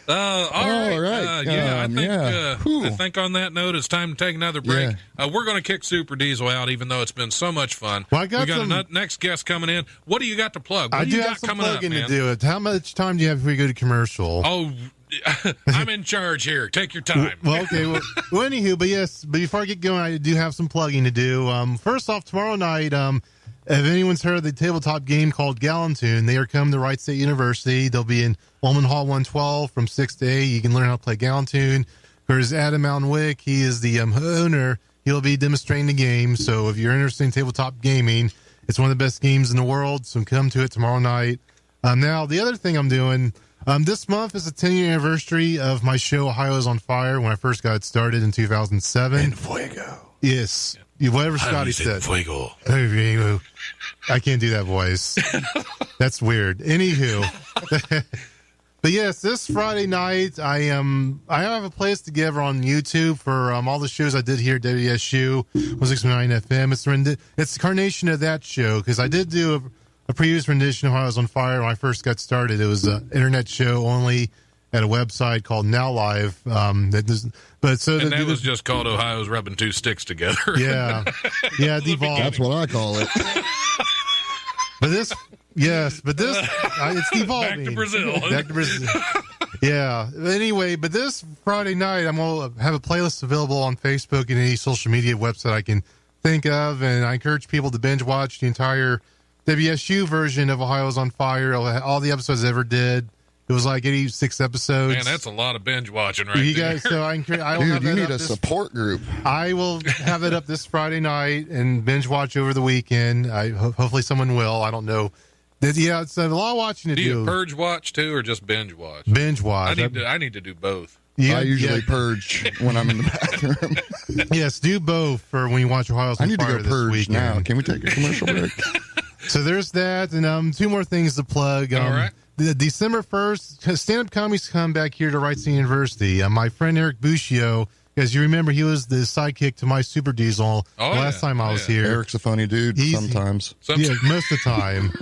All right. I think on that note, it's time to take another break. Yeah. We're going to kick Super Diesel out, even though it's been so much fun. Well, we got a next guest coming in. What do you got to plug? What I do you have got some coming up, plugging man? to do it. How much time do you have before we go to commercial? Oh, I'm in charge here. Take your time. Well, okay. Well, anywho, but yes, but before I get going, I do have some plugging to do. First off, tomorrow night, if anyone's heard of the tabletop game called Gallantoon, they are coming to Wright State University. They'll be in Ullman Hall 112 from 6 to 8. You can learn how to play Gallantoon. There's Adam Mountainwick. He is the owner. He'll be demonstrating the game. So if you're interested in tabletop gaming, it's one of the best games in the world. So come to it tomorrow night. Now, the other thing I'm doing, this month is the 10-year anniversary of my show, Ohio is on Fire, when I first got it started in 2007. En fuego. Yes. Whatever Scotty said. Fuego. I can't do that voice. That's weird. Anywho. But yes, this Friday night, I have a place to give on YouTube for all the shows I did here at WSU 106.9 FM. It's a carnation of that show, because I did do a previous rendition of How I Was on Fire when I first got started. It was an internet show only at a website called Now Live. That was just called Ohio's Rubbing Two Sticks Together. Yeah, it devolved. That's what I call it. It's devolving. Back to Brazil. Yeah. Anyway, but this Friday night, I'm going to have a playlist available on Facebook and any social media website I can think of, and I encourage people to binge watch the entire WSU version of Ohio is on Fire. All the episodes I ever did. It was like 86 episodes. Man, that's a lot of binge watching right you there. guys, so I will Dude, have you that need up a support group. I will have it up this Friday night and binge watch over the weekend. Hopefully someone will. I don't know. Yeah, it's a lot of watching to do. Do you purge watch too, or just binge watch? Binge watch. I need to do both. Yeah, I usually purge when I'm in the bathroom. Yes, do both for when you watch Ohio's on I need to Fire go this purge weekend. now. Can we take a commercial break? So there's that, and two more things to plug. All right. The December 1st, stand-up comedy's come back here to Wright State University. My friend Eric Buccio, as you remember, he was the sidekick to my Super Diesel last time I was here. Eric's a funny dude sometimes. Yeah, most of the time.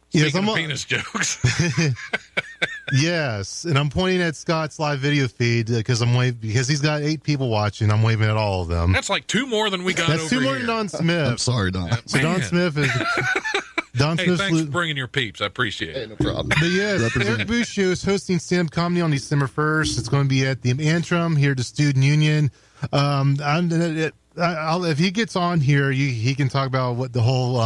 Speaking of penis jokes. Yes, and I'm pointing at Scott's live video feed because he's got 8 people watching. I'm waving at all of them. That's like 2 more than we got That's over 2 more here. than Don Smith. I'm sorry, Don. So Don Smith is... Hey, thanks for bringing your peeps. I appreciate it. No problem. But yes, Eric Buccio is hosting stand-up comedy on December 1st. It's going to be at the Antrim here at the Student Union. If he gets on here, he can talk about what the whole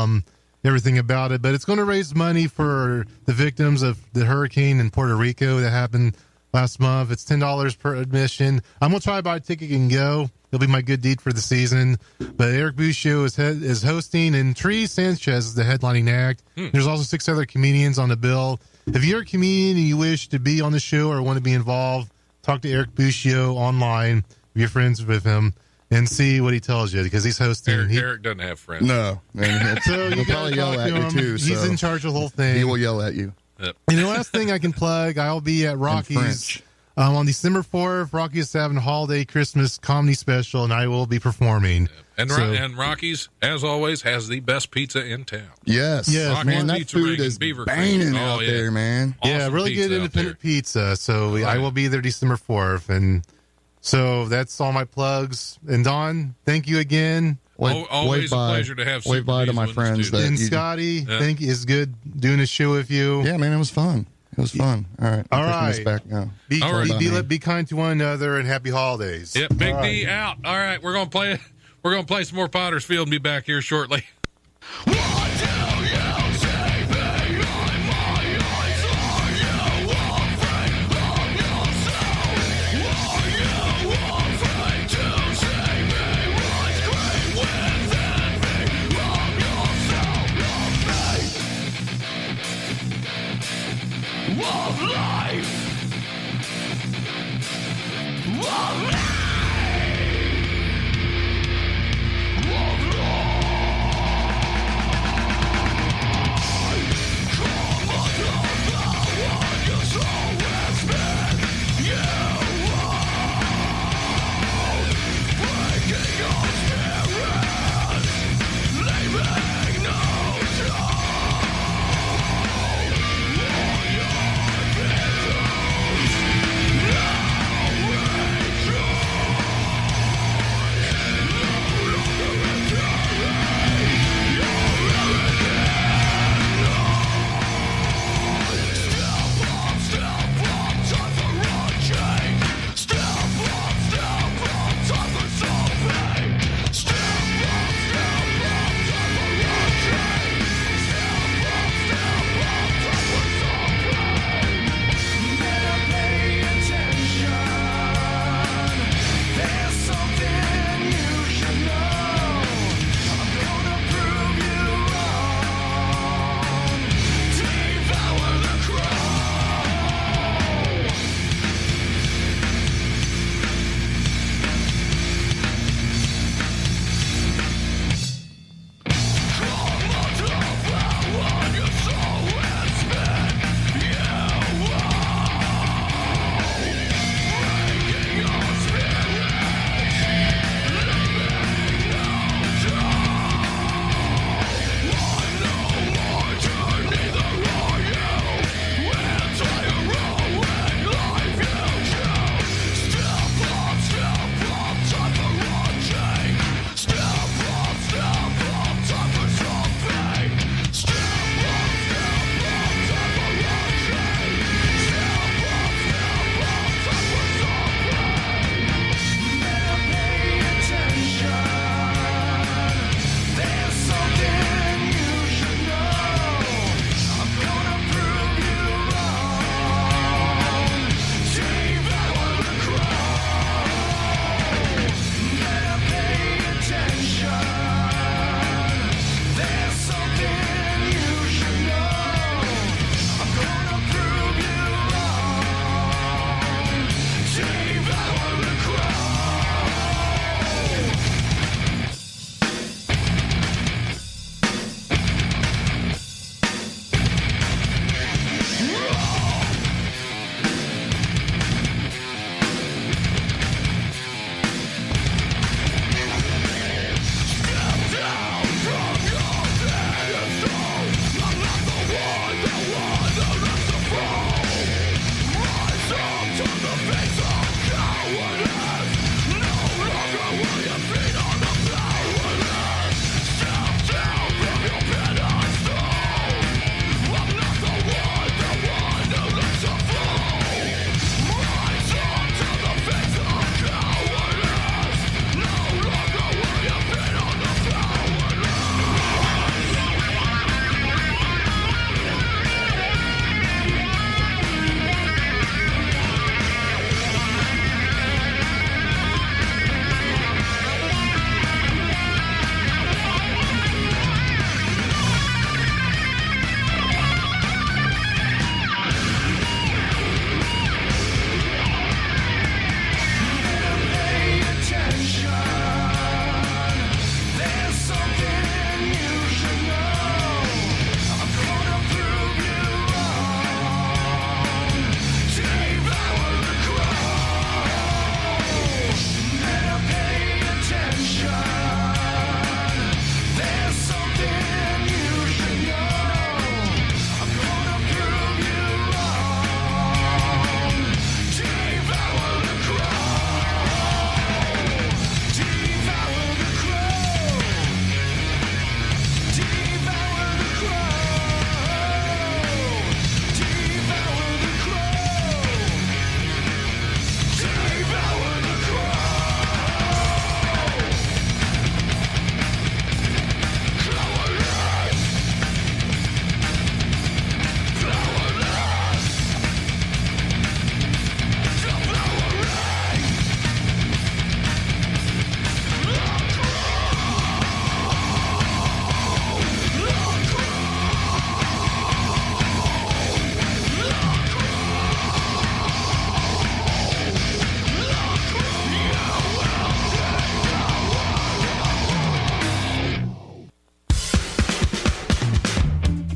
everything about it. But it's going to raise money for the victims of the hurricane in Puerto Rico that happened last month. It's $10 per admission. I'm going to try to buy a ticket and go. It'll be my good deed for the season. But Eric Buccio is hosting, and Tree Sanchez is the headlining act. There's also 6 other comedians on the bill. If you're a comedian and you wish to be on the show or want to be involved, talk to Eric Buccio online if you're friends with him and see what he tells you, because he's hosting. Eric doesn't have friends. No. So He'll probably yell at you, too. He's in charge of the whole thing. He will yell at you. Yep. And the last thing I can plug, I'll be at Rocky's on December 4th. Rocky's is having a holiday Christmas comedy special, and I will be performing. Yep. And Rocky's, as always, has the best pizza in town. Yes, Rocky's man, that Pizza food Ring is in Beaver banging Creek. out there, man. Yeah, Awesome really good pizza out independent there. pizza. So I will be there December 4th. And so that's all my plugs. And Don, thank you again. Always a pleasure to have wave bye to my friends. And Scotty, thank you. It's good doing a show with you. Yeah, man, it was fun. It was fun. All right. All I'm taking right. this back now. Be kind to one another and happy holidays. Yep, Big D out. All right, we're gonna play some more Pottersfield and be back here shortly.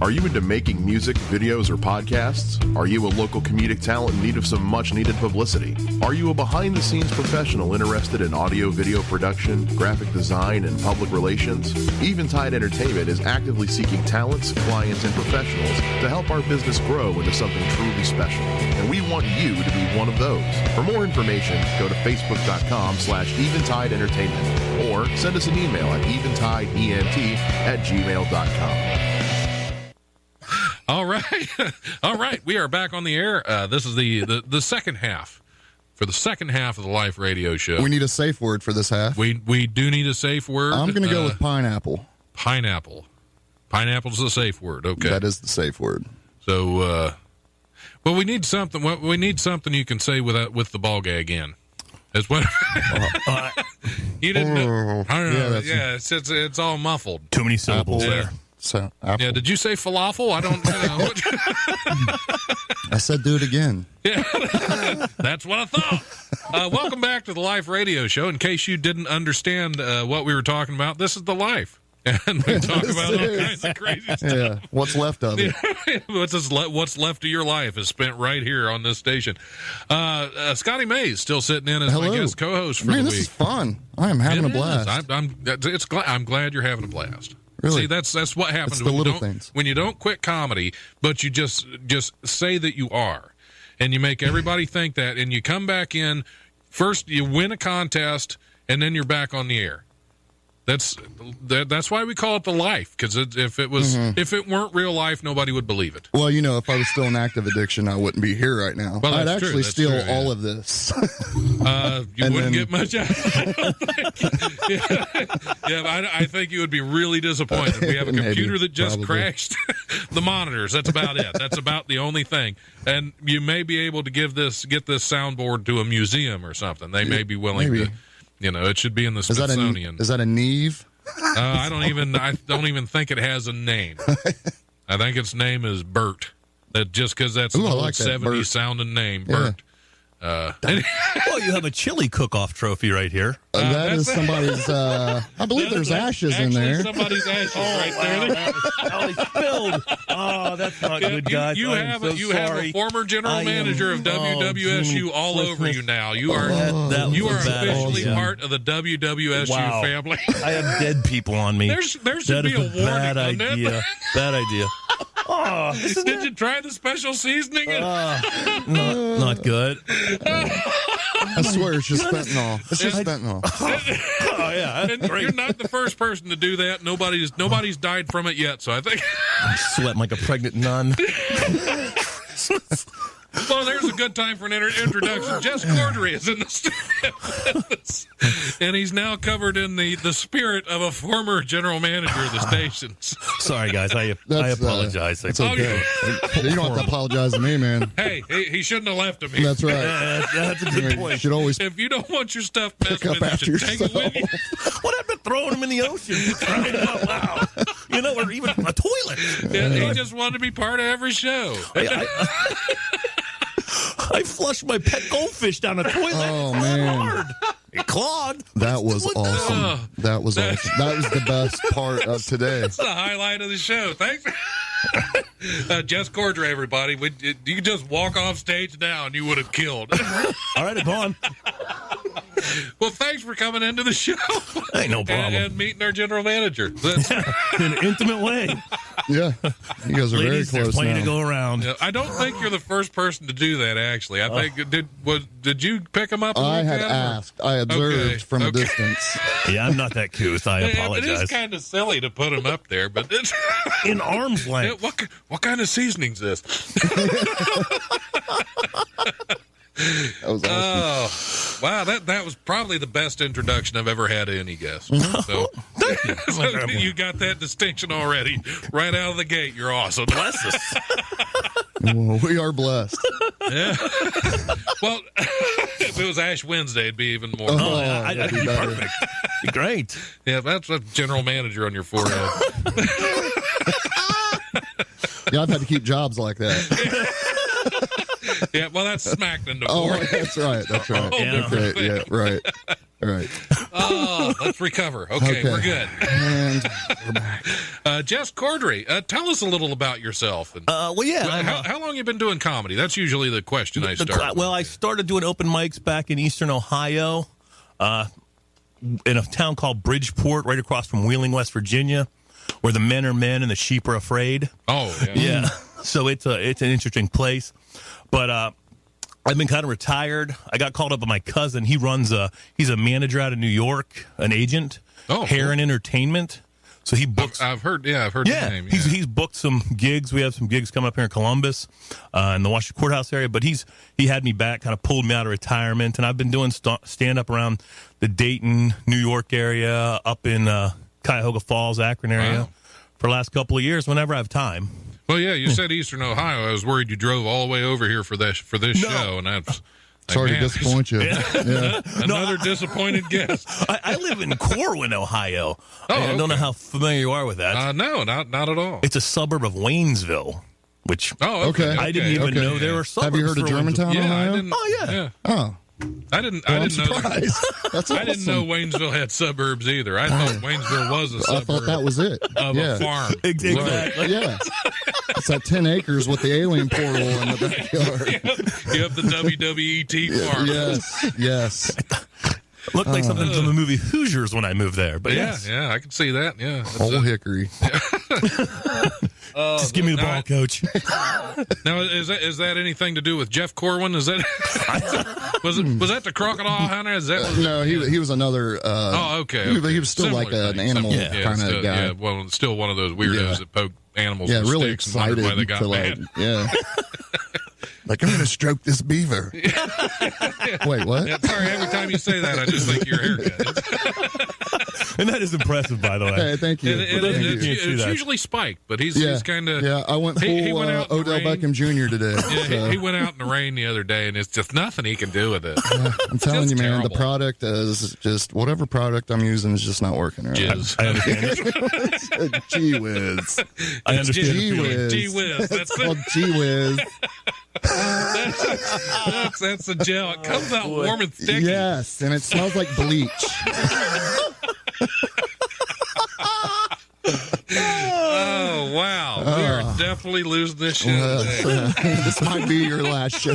Are you into making music, videos, or podcasts? Are you a local comedic talent in need of some much-needed publicity? Are you a behind-the-scenes professional interested in audio, video production, graphic design, and public relations? Eventide Entertainment is actively seeking talents, clients, and professionals to help our business grow into something truly special. And we want you to be one of those. For more information, go to facebook.com/Eventide Entertainment or send us an email at eventideent@gmail.com. All right. All right. We are back on the air. This is the second half. For the second half of the Life Radio Show. We need a safe word for this half. We do need a safe word. I'm going to go with pineapple. Pineapple. Pineapple's the safe word. Okay. That is the safe word. So, well, we need something. We need something you can say with the ball gag in. That's what you didn't know. I don't know. Yeah, it's all muffled. Too many syllables there. So, apple. Yeah, did you say falafel? I don't know. I said do it again. Yeah, that's what I thought. Welcome back to the Life Radio Show. In case you didn't understand what we were talking about, this is the Life. And we talk about all kinds of crazy stuff. Yeah, what's left of it. What's left of your life is spent right here on this station. Scotty Mays still sitting in as my guest co-host for the week. This is fun. I am having a blast. I'm glad you're having a blast. Really? See, that's what happens when you don't quit comedy, but you just say that you are, and you make everybody think that, and you come back in. First, you win a contest, and then you're back on the air. That's why we call it the Life, because if it weren't real life, nobody would believe it. Well, if I was still in active addiction, I wouldn't be here right now. Well, I'd actually steal all of this. You wouldn't get much out of it. Yeah, I think you would be really disappointed. We have a computer that just crashed the monitors. That's about it. That's about the only thing. And you may be able to get this soundboard to a museum or something. They may be willing to. It should be in the Smithsonian. Is that a Neve? I don't even think it has a name. I think its name is Bert. That just because that's an old 70s sounding name, Bert. Well, you have a chili cook-off trophy right here. That is somebody's. I believe there's ashes in there. Somebody's ashes right there. That was spilled. Oh, that's not good, guys. You have a former general manager of WWSU all over you now. You are officially part of the WWSU family. I have dead people on me. There should be a warning. Bad idea. Bad idea. Oh, did you try the special seasoning? Not good. I swear it's just fentanyl. It's just fentanyl. Oh yeah, and you're not the first person to do that. Nobody's died from it yet. So I think I'm sweating like a pregnant nun. Well, there's a good time for an introduction. Jess Cordery is in the studio with us, and he's now covered in the spirit of a former general manager of the station. Sorry, guys. I apologize. It's okay. You don't have to apologize to me, man. Hey, he shouldn't have left him here. That's right. That's a good point. You should always if you don't want your stuff messed pick up with, after you should take it with you. What happened to throwing him in the ocean? Crying out loud. Or even a toilet. Yeah, he just wanted to be part of every show. I flushed my pet goldfish down a toilet. Oh, man. Hard. It clogged. That was awesome. That was awesome. That was the best part of today. That's the highlight of the show. Thanks. Jess Cordery, everybody. You just walk off stage now and you would have killed. All right, I'm on. Well, thanks for coming into the show. Ain't no problem. And meeting our general manager. In an intimate way. Yeah. You guys are Ladies, very close there's plenty now. to go around. Yeah, I don't think you're the first person to do that, actually. I think, did you pick him up? I had asked. I observed from a distance. Yeah, I'm not that couth. I apologize. It is kind of silly to put him up there, but it's in arm's length. What kind of seasoning's this? That was awesome. Wow, that was probably the best introduction I've ever had to any guest. So, you got that distinction already right out of the gate. You're awesome. Bless us. Well, we are blessed. Yeah. Well, if it was Ash Wednesday, it'd be even more. I'd be perfect. Be great. Yeah, that's a general manager on your forehead. Yeah, I've had to keep jobs like that. Yeah, well, that's smacked into Oh, that's right. That's right. Yeah. Okay, yeah, right. All right. Oh, let's recover. Okay, we're good. And we're back. Jess Cordery, tell us a little about yourself. And, Well, yeah. how long you been doing comedy? That's usually the question I start with. Well, I started doing open mics back in Eastern Ohio, in a town called Bridgeport, right across from Wheeling, West Virginia, where the men are men and the sheep are afraid. Oh, yeah. Yeah. So it's an interesting place. But I've been kind of retired. I got called up by my cousin. He's a manager out of New York, an agent, Heron Entertainment. So he books. I've heard the name. Yeah. He's booked some gigs. We have some gigs coming up here in Columbus, in the Washington Courthouse area. But he had me back, kind of pulled me out of retirement, and I've been doing stand up around the Dayton, New York area, up in Cuyahoga Falls, Akron area, for the last couple of years. Whenever I have time. Well, yeah, you said Eastern Ohio. I was worried you drove all the way over here for this show, and that's. Sorry to disappoint you. Another disappointed guest. I live in Corwin, Ohio. I don't know how familiar you are with that. No, not at all. It's a suburb of Waynesville, which okay. I didn't even know there were suburbs. Have you heard of Germantown, Ohio? I didn't. Oh, yeah. Oh. I didn't I'm know. surprised. That's awesome. I didn't know Waynesville had suburbs either. I thought Waynesville was a suburb. I thought that was it. Of a farm. Exactly. Right. Yeah. It's that 10 acres with the alien portal in the backyard. You have the WWET farm. Yes. Looked like something from the movie Hoosiers when I moved there. But yeah, I can see that. Yeah, Old Hickory. Just give me the ball, coach. Now, is that anything to do with Jeff Corwin? Is that was that the crocodile hunter? Is that No, he was another. Okay. He was still Similar like an thing. animal kind of guy. Yeah, well, still one of those weirdos that poke animals. Yeah, with really sticks and wondered excited why they got to mad. Like, I'm going to stroke this beaver. Wait, what? Yeah, sorry, every time you say that, I just think your haircut. And that is impressive, by the way. Hey, thank you. It's usually spiked, but he's kind of. Yeah, I went full he went out in the Odell rain. Beckham Jr. today. Yeah, he went out in the rain the other day, and it's just nothing he can do with it. I'm telling you, man, terrible. the product is just whatever product I'm using is just not working right. Jizz. I understand. Gee whiz. I understand. Gee whiz. Gee whiz. That's It's called Gee whiz. that's the gel. It comes out warm and sticky. Yes, and it smells like bleach. Oh, wow. We are definitely losing this shit today. This might be your last show.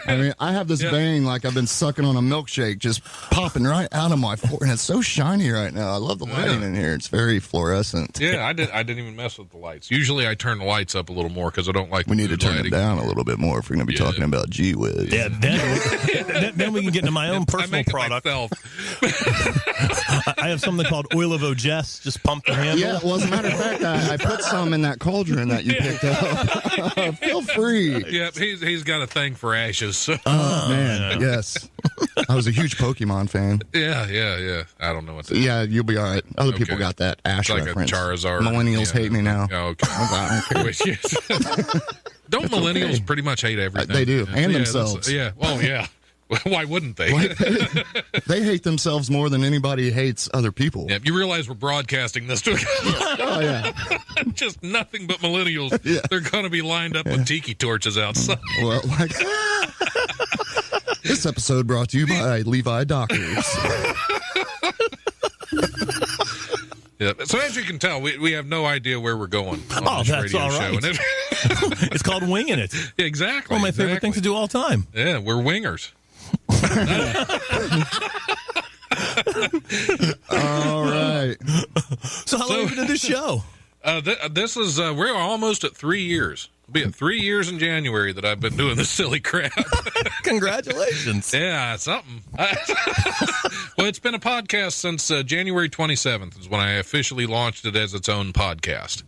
I mean, I have this vein like I've been sucking on a milkshake, just popping right out of my forehead. And it's so shiny right now. I love the lighting in here. It's very fluorescent. Yeah, I didn't even mess with the lights. Usually I turn the lights up a little more because I don't like We need to turn lighting. it down a little bit more if we're going to be talking about Gee Whiz. Yeah, then we can get into my own I personal make it product. myself. I have something called Oil of Jess. Just pump the handle. Yeah, well, as a matter of fact, I put some in that cauldron that you picked up. Feel free. Yep, he's got a thing for ashes. So. Oh, man, yes. I was a huge Pokemon fan. Yeah. I don't know what to Yeah, you'll be all right. Other people Okay. got that Ash It's like reference. a Charizard. Millennials hate me now. Oh, okay. I don't care. Don't millennials pretty much hate everything? They do, and that's- themselves. Yeah. Well, yeah. Why wouldn't they? They hate themselves more than anybody hates other people. Yeah, you realize we're broadcasting this to Oh, yeah. just nothing but millennials. Yeah. They're going to be lined up with tiki torches outside. Well, like, this episode brought to you by Levi Dockers. Yeah. So as you can tell, we have no idea where we're going on this that's radio all show. right. And It's called winging it. exactly. One of my favorite things to do all the time. Yeah, we're wingers. All right. So how long have you been in this show? This is we're almost at 3 years. It'll be at 3 years in January that I've been doing this silly crap. Congratulations. Yeah, something. Well, it's been a podcast since January 27th is when I officially launched it as its own podcast.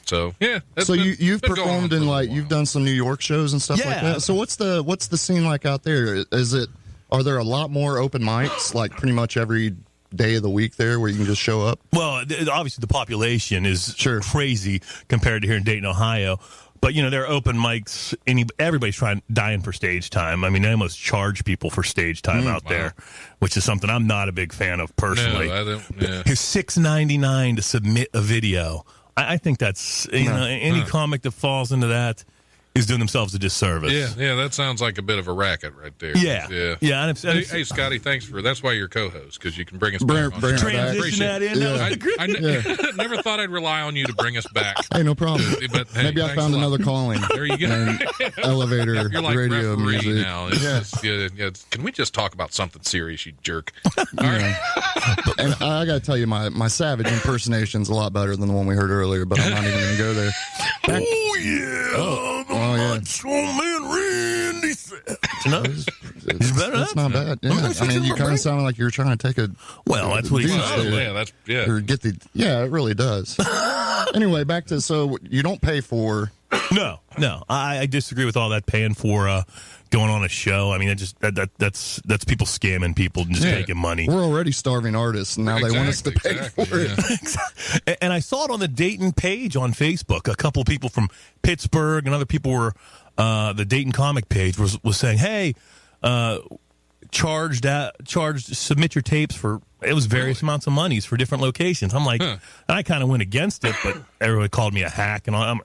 So yeah. So you've been going on performed for in a like while. you've done some New York shows and stuff like Yeah. that. So what's the scene like out there? Are there a lot more open mics like pretty much every day of the week there where you can just show up? Well, obviously the population is Sure. crazy compared to here in Dayton, Ohio. But, there are open mics. Everybody's dying for stage time. I mean, they almost charge people for stage time out there, which is something I'm not a big fan of personally. No, I don't. Yeah. Here's $6.99 to submit a video. I think that's, any comic that falls into that is doing themselves a disservice. Yeah, that sounds like a bit of a racket right there. Yeah. And hey, Scotty, thanks that's why you're co-host, because you can bring us back. Transition that in. I never thought I'd rely on you to bring us back. Hey, no problem. But hey, maybe I found another calling. There you go. And elevator You're like radio referee music. now. Can we just talk about something serious, you jerk? All right. And I got to tell you, my Savage impersonation's a lot better than the one we heard earlier, but I'm not even going to go there. Macho Man Randy Savage. No, It's not bad. Yeah. I mean, you kind of sounded like you were trying to take a. Well, that's what he said. Yeah, Or get the. Yeah, it really does. Anyway, back to so you don't pay for. No. I disagree with all that paying for going on a show. I mean, that's people scamming people and just taking money. We're already starving artists, and now they want us to pay for it. And I saw it on the Dayton page on Facebook. A couple of people from Pittsburgh and other people were the Dayton comic page was saying, "Hey, submit your tapes for." It was various amounts of monies for different locations. I'm like, I kind of went against it, but everybody called me a hack, and I'm.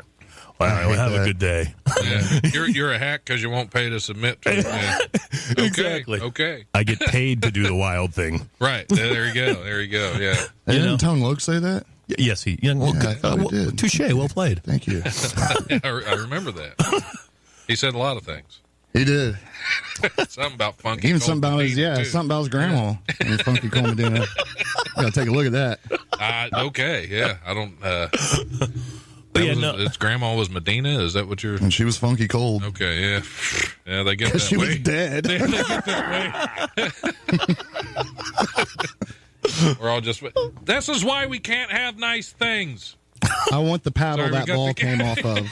Wow, have a good day. Yeah. You're a hack because you won't pay to submit to it. Yeah. Okay, exactly. Okay. I get paid to do the wild thing. Right. There you go. Yeah. Didn't Tone Loc say that? Yes, he. I thought he did. Touche. Well played. Thank you. I remember that. He said a lot of things. He did. Something about funky. Even something about his grandma and funky cold Medina. Gotta take a look at that. Okay. Yeah. I don't. Its grandma was Medina. Is that what you're? And she was funky cold. Okay, yeah. They get that she way. was dead. They get that way. We're all just. This is why we can't have nice things. I want the paddle that ball came off of.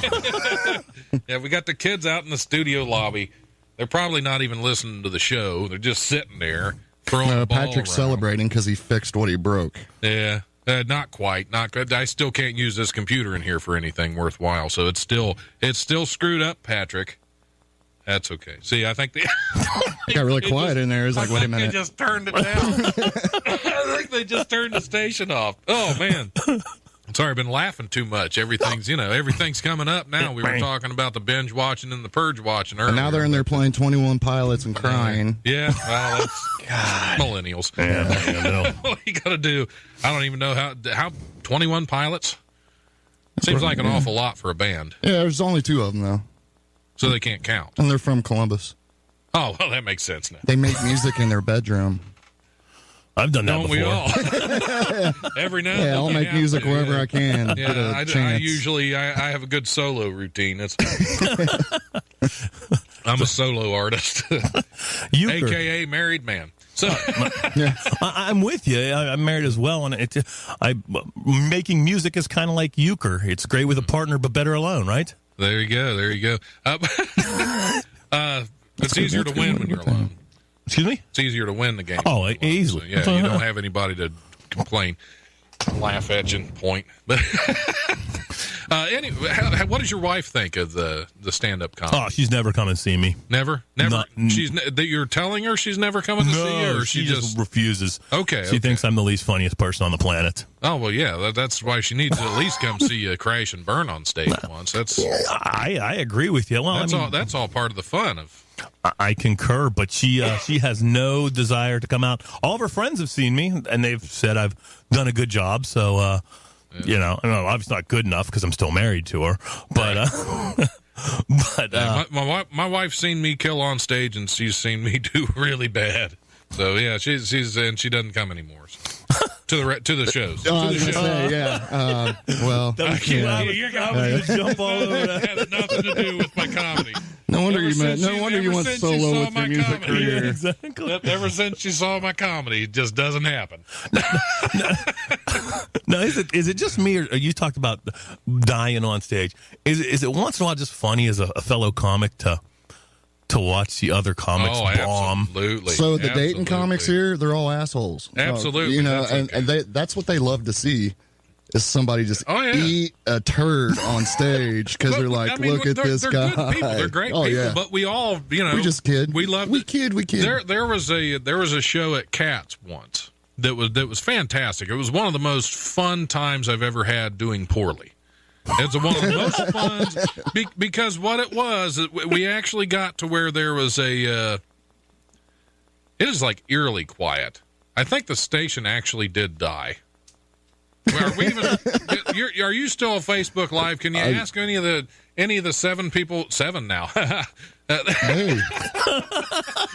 Yeah, we got the kids out in the studio lobby. They're probably not even listening to the show. They're just sitting there throwing the ball Patrick's around. Celebrating because he fixed what he broke. Yeah. Not quite. Not good. I still can't use this computer in here for anything worthwhile. So it's still screwed up, Patrick. That's okay. See, I think it got really quiet in there. It's like, wait a minute. They just turned it down. I think they just turned the station off. Oh man. Sorry, I've been laughing too much. Everything's coming up now. We were talking about the binge watching and the purge watching earlier. And now they're in there playing 21 Pilots and crying. Yeah, well, that's millennials. Yeah, What you got to do? I don't even know how 21 Pilots? Seems like an awful lot for a band. Yeah, there's only 2 of them, though. So they can't count. And they're from Columbus. Oh, well, that makes sense now. They make music in their bedroom. I've done that Don't before. we all? Every now and then. I'll make music wherever I can. Yeah, I usually have a good solo routine. I'm a solo artist, a.k.a. married man. So I'm with you. I'm married as well, and making music is kind of like euchre. It's great with a partner, but better alone, right? There you go. It's easier to win when you're alone. Excuse me? It's easier to win the game. Oh, easily. So, you don't have anybody to complain, laugh at you, point. But anyway, what does your wife think of the stand-up comedy? Oh, she's never come and see me. Never. You're telling her she's never coming to see you, or she just refuses. Okay. She thinks I'm the least funniest person on the planet. Oh well, yeah. That's why she needs to at least come see you crash and burn on stage once. I agree with you. Well, that's all part of the fun of. I concur, but she has no desire to come out. All of her friends have seen me, and they've said I've done a good job. So, obviously not good enough because I'm still married to her. But, my wife's seen me kill on stage, and she's seen me do really bad. So yeah, she's and she doesn't come anymore. To the shows. I was going to say, yeah. You're going to jump all over that. It had nothing to do with my comedy. No wonder you went solo with your music career. Exactly. Ever since she saw my comedy, it just doesn't happen. No, is it just me, or you talked about dying on stage? Is it once in a while just funny as a fellow comic to watch the other comics bomb? Absolutely. So the Dayton comics here, they're all assholes. Absolutely. And that's what they love to see. Is somebody just eat a turd on stage because they're like, look at this guy. Good people. They're great people, but we all, we just kid. We love we kid. There was a show at Cats once that was fantastic. It was one of the most fun times I've ever had doing poorly. It's one of the most fun because what it was, we actually got to where there was it is like eerily quiet. I think the station actually did die. Are we even? Are you still on Facebook Live? Can you ask any of the 7 people? 7 now. Hey,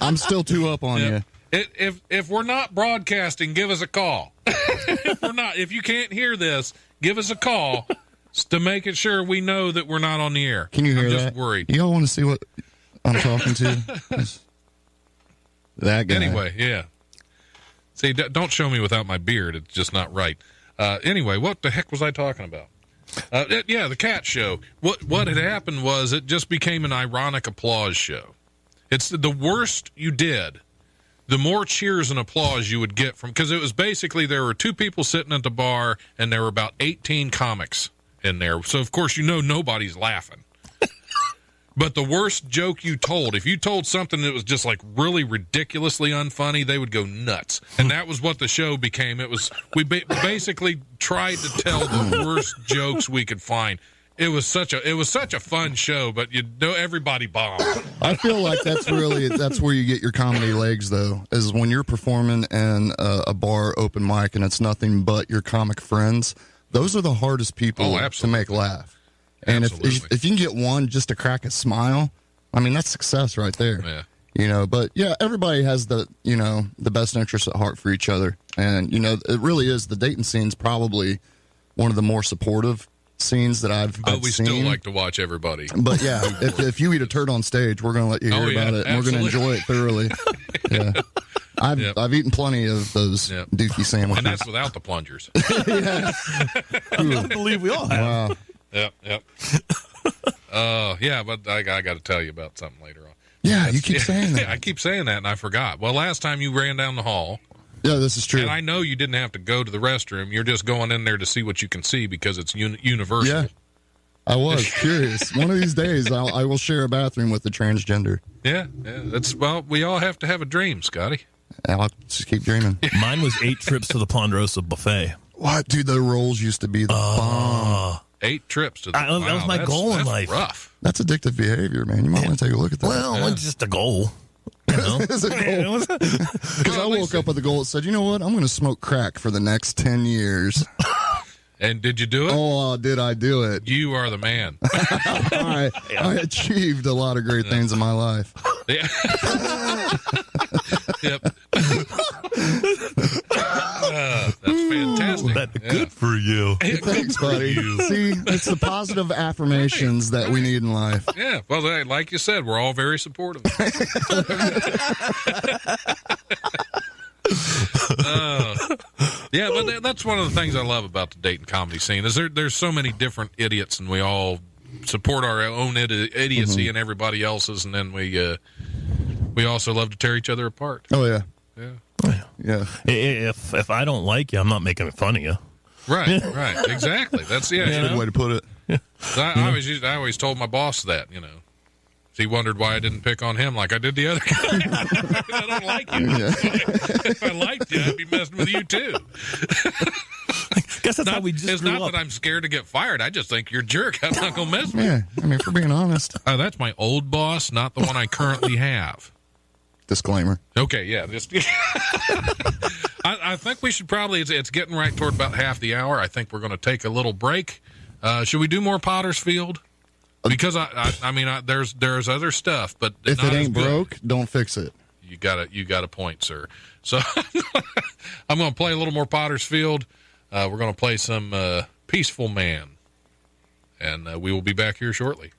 I'm still 2 up on you. If we're not broadcasting, give us a call. If you can't hear this, give us a call to make it sure we know that we're not on the air. Can you hear that? I'm just worried. Y'all want to see what I'm talking to? That guy. Anyway, yeah. See, don't show me without my beard. It's just not right. Anyway, what the heck was I talking about? Yeah, the cat show. What had happened was it just became an ironic applause show. It's the worst you did, the more cheers and applause you would get from, because it was basically there were 2 people sitting at the bar and there were about 18 comics in there. So, of course, nobody's laughing. But the worst joke you told, if you told something that was just like really ridiculously unfunny, they would go nuts. And that was what the show became. It was, we basically tried to tell the worst jokes we could find. It was such a fun show, but everybody bombed. I feel like that's where you get your comedy legs, though, is when you're performing in a bar open mic and it's nothing but your comic friends. Those are the hardest people to make laugh. And if you can get one just to crack a smile, I mean, that's success right there. Yeah. But yeah, everybody has the best interest at heart for each other. And, it really is, the Dayton scene's probably one of the more supportive scenes that I've seen. Still like to watch everybody. But yeah, if you eat a turd on stage, we're going to let you hear about it. And we're going to enjoy it thoroughly. Yeah. I've eaten plenty of those dookie sandwiches. And that's without the plungers. Yeah. I can't believe we all have. Wow. Yep. Yeah, but I got to tell you about something later on. Yeah, you keep saying that. I keep saying that, and I forgot. Well, last time you ran down the hall. Yeah, this is true. And I know you didn't have to go to the restroom. You're just going in there to see what you can see because it's universal. Yeah, I was curious. One of these days, I will share a bathroom with a transgender. Yeah. We all have to have a dream, Scotty. I'll just keep dreaming. Mine was 8 trips to the Ponderosa buffet. What, dude? The rolls used to be the bomb. 8 trips to the that was my goal in life. Rough. That's addictive behavior, man. You might want to take a look at that. Well, it's just a goal. It's a goal. Because I woke up with a goal that said, you know what? I'm going to smoke crack for the next 10 years. And did you do it? Oh, did I do it? You are the man. I achieved a lot of great things in my life. Yeah. Yep. That's fantastic. Good for you. Thanks, buddy. See, it's the positive affirmations that we need in life. Yeah. Well, like you said, we're all very supportive. Yeah, but that's one of the things I love about the Dayton comedy scene is there's so many different idiots, and we all support our own idiocy and everybody else's, and then we also love to tear each other apart. Oh yeah. Yeah. If I don't like you, I'm not making fun of you. Right. Exactly. That's a good way to put it. Yeah. I always told my boss that, He wondered why I didn't pick on him like I did the other guy. I don't like you. Yeah. If I liked you, I'd be messing with you too. Guess that's how we just It's grew not up. that I'm scared to get fired. I just think you're a jerk. I'm not going to mess with you. Yeah, I mean, if we're being honest. That's my old boss, not the one I currently have. Disclaimer. Okay, yeah. I think we should probably, it's getting right toward about half the hour. I think we're going to take a little break. Should we do more Pottersfield? Because there's other stuff, but if it ain't broke, don't fix it. You got a point, sir. So I'm going to play a little more Pottersfield. We're going to play some Peaceful Man, and we will be back here shortly.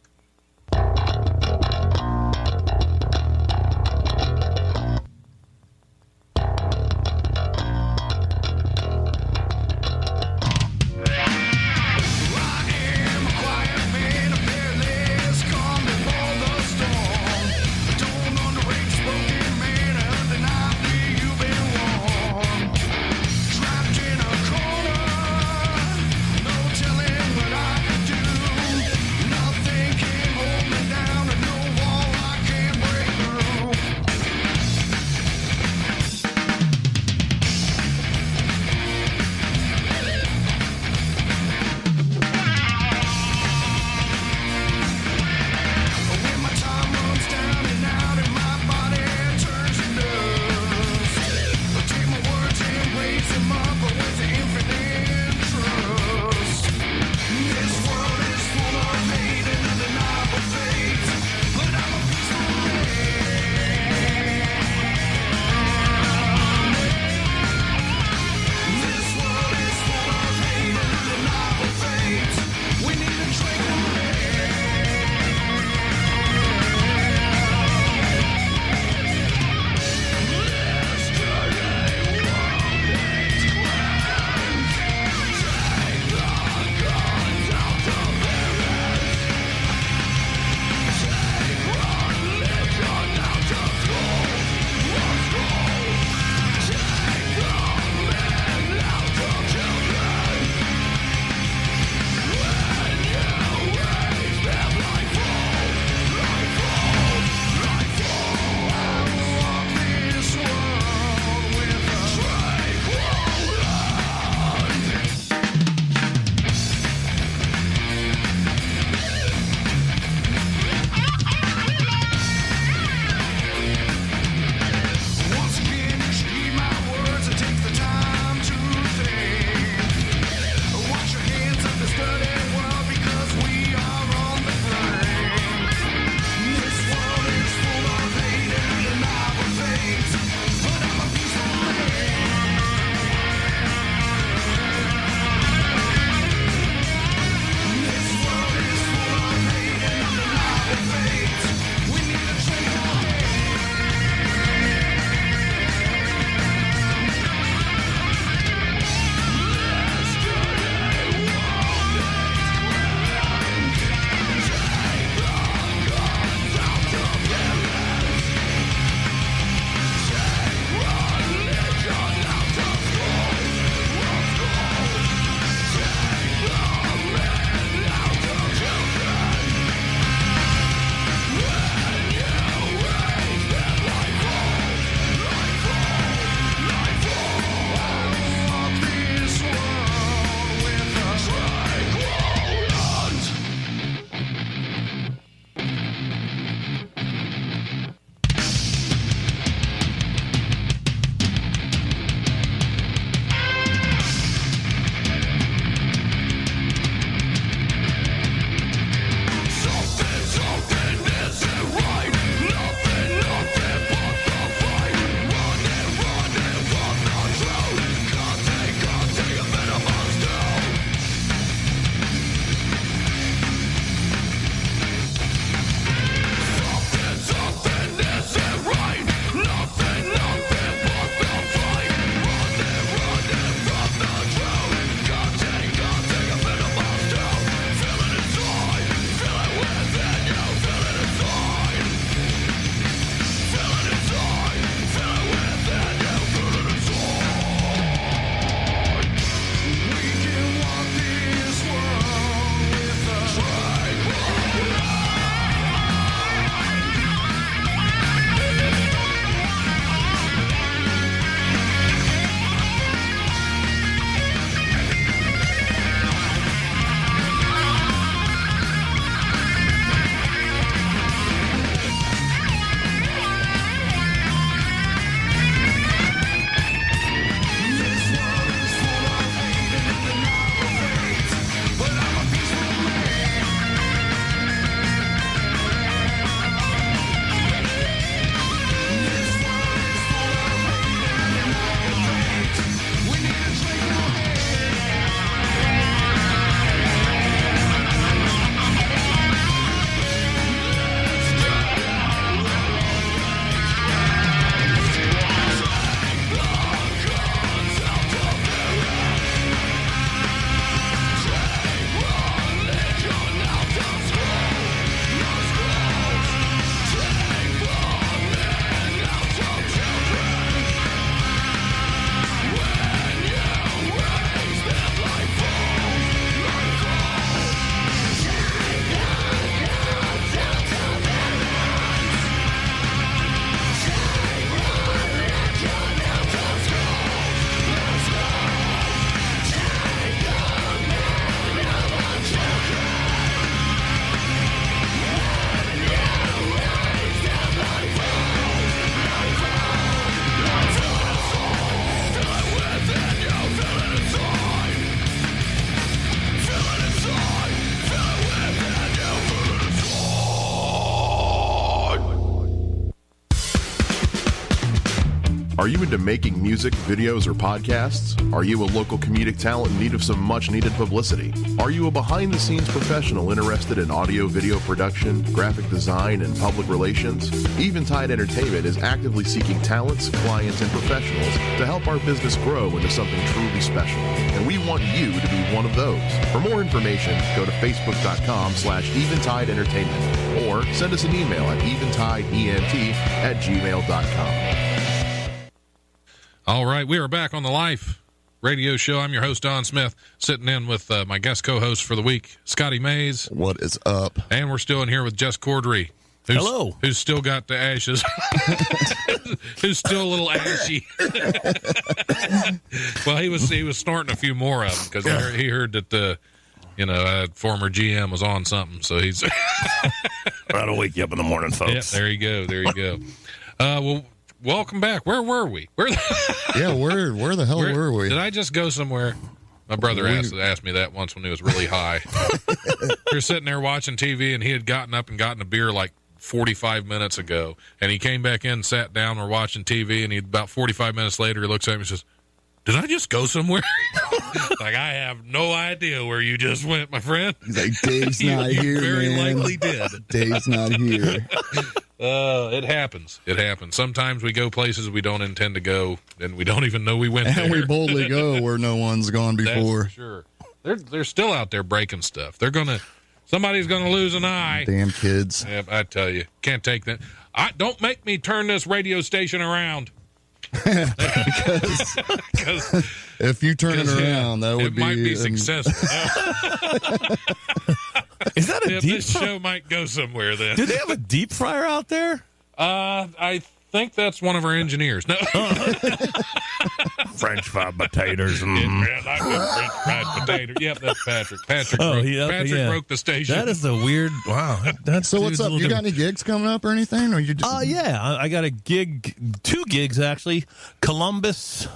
Nothing can hold me down. Are you into making music, videos, or podcasts? Are you a local comedic talent in need of some much-needed publicity? Are you a behind-the-scenes professional interested in audio, video production, graphic design, and public relations? Eventide Entertainment is actively seeking talents, clients, and professionals to help our business grow into something truly special. And we want you to be one of those. For more information, go to facebook.com/Eventide Entertainment or send us an email at eventideent@gmail.com. All right, we are back on the Life Radio Show. I'm your host, Don Smith, sitting in with my guest co-host for the week, Scotty Mays. What is up? And we're still in here with Jess Cordery. Hello. Who's still got the ashes. Who's still a little ashy. Well, he was snorting a few more of them because he heard that the former GM was on something. So he's That'll wake you up in the morning, folks. Yeah, there you go. Well, welcome back. Where were we? Where the hell were we? Did I just go somewhere? My brother asked me that once when he was really high. We were sitting there watching TV, and he had gotten up and gotten a beer like 45 minutes ago. And he came back in, sat down, we're watching TV, and about 45 minutes later, he looks at me and says, "Did I just go somewhere?" Like, I have no idea where you just went, my friend. He's like, Dave's not you here, very man. likely did. Dave's not here. It happens. Sometimes we go places we don't intend to go, and we don't even know we went there. And we boldly go where no one's gone before. That's for sure. They're still out there breaking stuff. Somebody's gonna lose an eye. Damn kids. Yeah, I tell you, can't take that. Don't make me turn this radio station around. Because if you turn it around, that would it might be successful. Is that a deep This show might go somewhere then. Do they have a deep fryer out there? I think that's one of our engineers. No. French fried potatoes. Yeah, like French fried potato. Yep, that's Patrick. Patrick broke the station. That is a weird. Wow. That's so what's up? You got any gigs coming up or anything? Or you just? Yeah, I got a gig, 2 gigs actually. Columbus,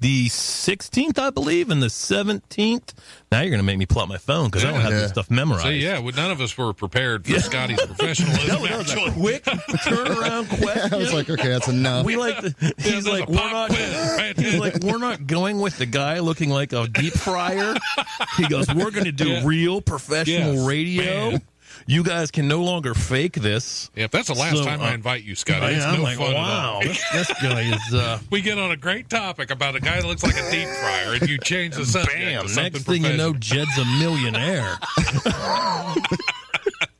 the 16th, I believe, and the 17th. Now you're going to make me pull out my phone because I don't have this stuff memorized. See, none of us were prepared for Scotty's professionalism. That was a quick turnaround question. I was like, okay, that's enough. He's like, we're not going with the guy looking like a deep fryer. He goes, we're going to do real professional radio. Man. You guys can no longer fake this. Yeah, if that's the last time I invite you, Scotty, it's no fun at all. This guy is... We get on a great topic about a guy that looks like a deep fryer, and you change the subject to something next thing you know, Jed's a millionaire.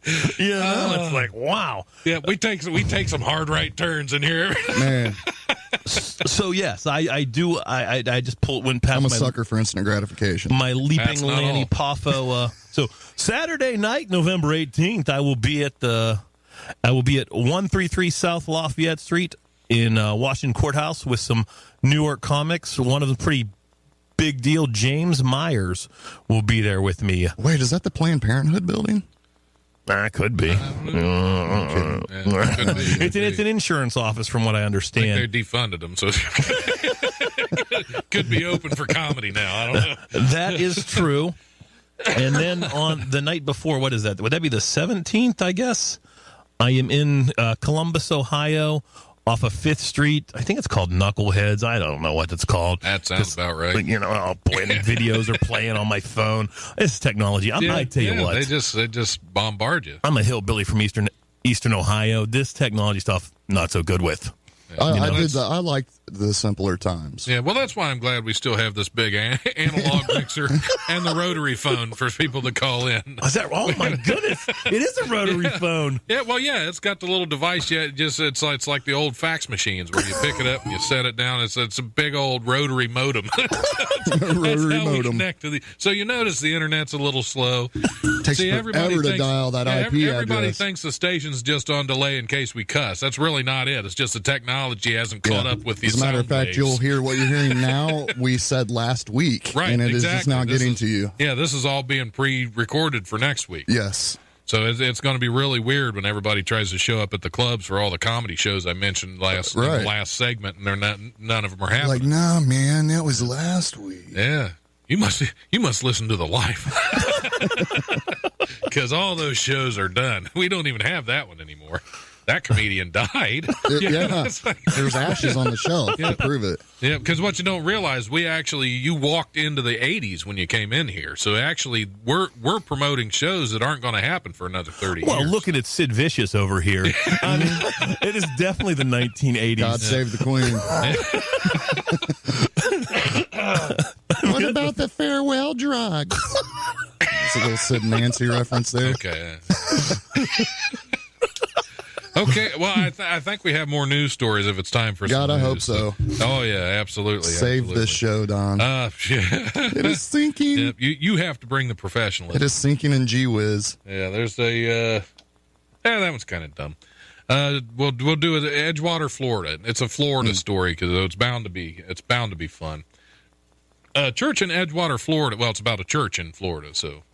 It's like, wow. Yeah, we take some hard right turns in here. Man. So yes, I do. I just went past. I'm a sucker for instant gratification. My leaping Lanny Poffo. So Saturday night, November 18th, I will be at 133 South Lafayette Street in Washington Courthouse with some New York comics. One of them pretty big deal. James Myers will be there with me. Wait, is that the Planned Parenthood building? Could be. It's an insurance office, from what I understand. I think they defunded them, so could be open for comedy now. I don't know. That is true. And then on the night before, what is that? Would that be the 17th, I guess? I am in Columbus, Ohio, off of 5th Street. I think it's called Knuckleheads. I don't know what it's called. That sounds about right. And videos are playing on my phone. It's technology. I tell you what. They just bombard you. I'm a hillbilly from Eastern Ohio. This technology stuff, not so good with. I liked the simpler times. Yeah, well, that's why I'm glad we still have this big analog mixer and the rotary phone for people to call in. Is that? Oh my goodness! It is a rotary phone. Yeah, well, it's got the little device. Yeah, it's like the old fax machines where you pick it up and you set it down. It's a big old rotary modem. Rotary modem. We connect to so you notice the internet's a little slow. Takes forever to dial that IP address. Everybody thinks the station's just on delay in case we cuss. That's really not it. It's just the technology hasn't caught up with the As a matter of fact, waves. you'll hear what you're hearing now. We said last week, right? And it is just now getting to you. Yeah, this is all being pre-recorded for next week. Yes. So it's going to be really weird when everybody tries to show up at the clubs for all the comedy shows I mentioned in the last segment, and none of them are happening. Like, nah, man, that was last week. Yeah, you must listen to the Life because all those shows are done. We don't even have that one anymore. that comedian died. Yeah, there's ashes on the shelf to prove it. Yeah, because what you don't realize, you walked into the 80s when you came in here. So actually, we're promoting shows that aren't going to happen for another 30 years. Well, looking at Sid Vicious over here, I mean, it is definitely the 1980s. God save the Queen. What about the farewell drugs? It's a little Sid and Nancy reference there. Okay. Okay, well, I think we have more news stories if it's time for some God, I hope news. so. Oh, yeah, absolutely. Save this show, Don. Yeah. It is sinking. Yeah, you have to bring the professionalism. It is sinking in Gee-Whiz. Yeah, there's that one's kind of dumb. We'll do it Edgewater, Florida. It's a Florida story because it's bound to be fun. Church in Edgewater, Florida. Well, it's about a church in Florida, so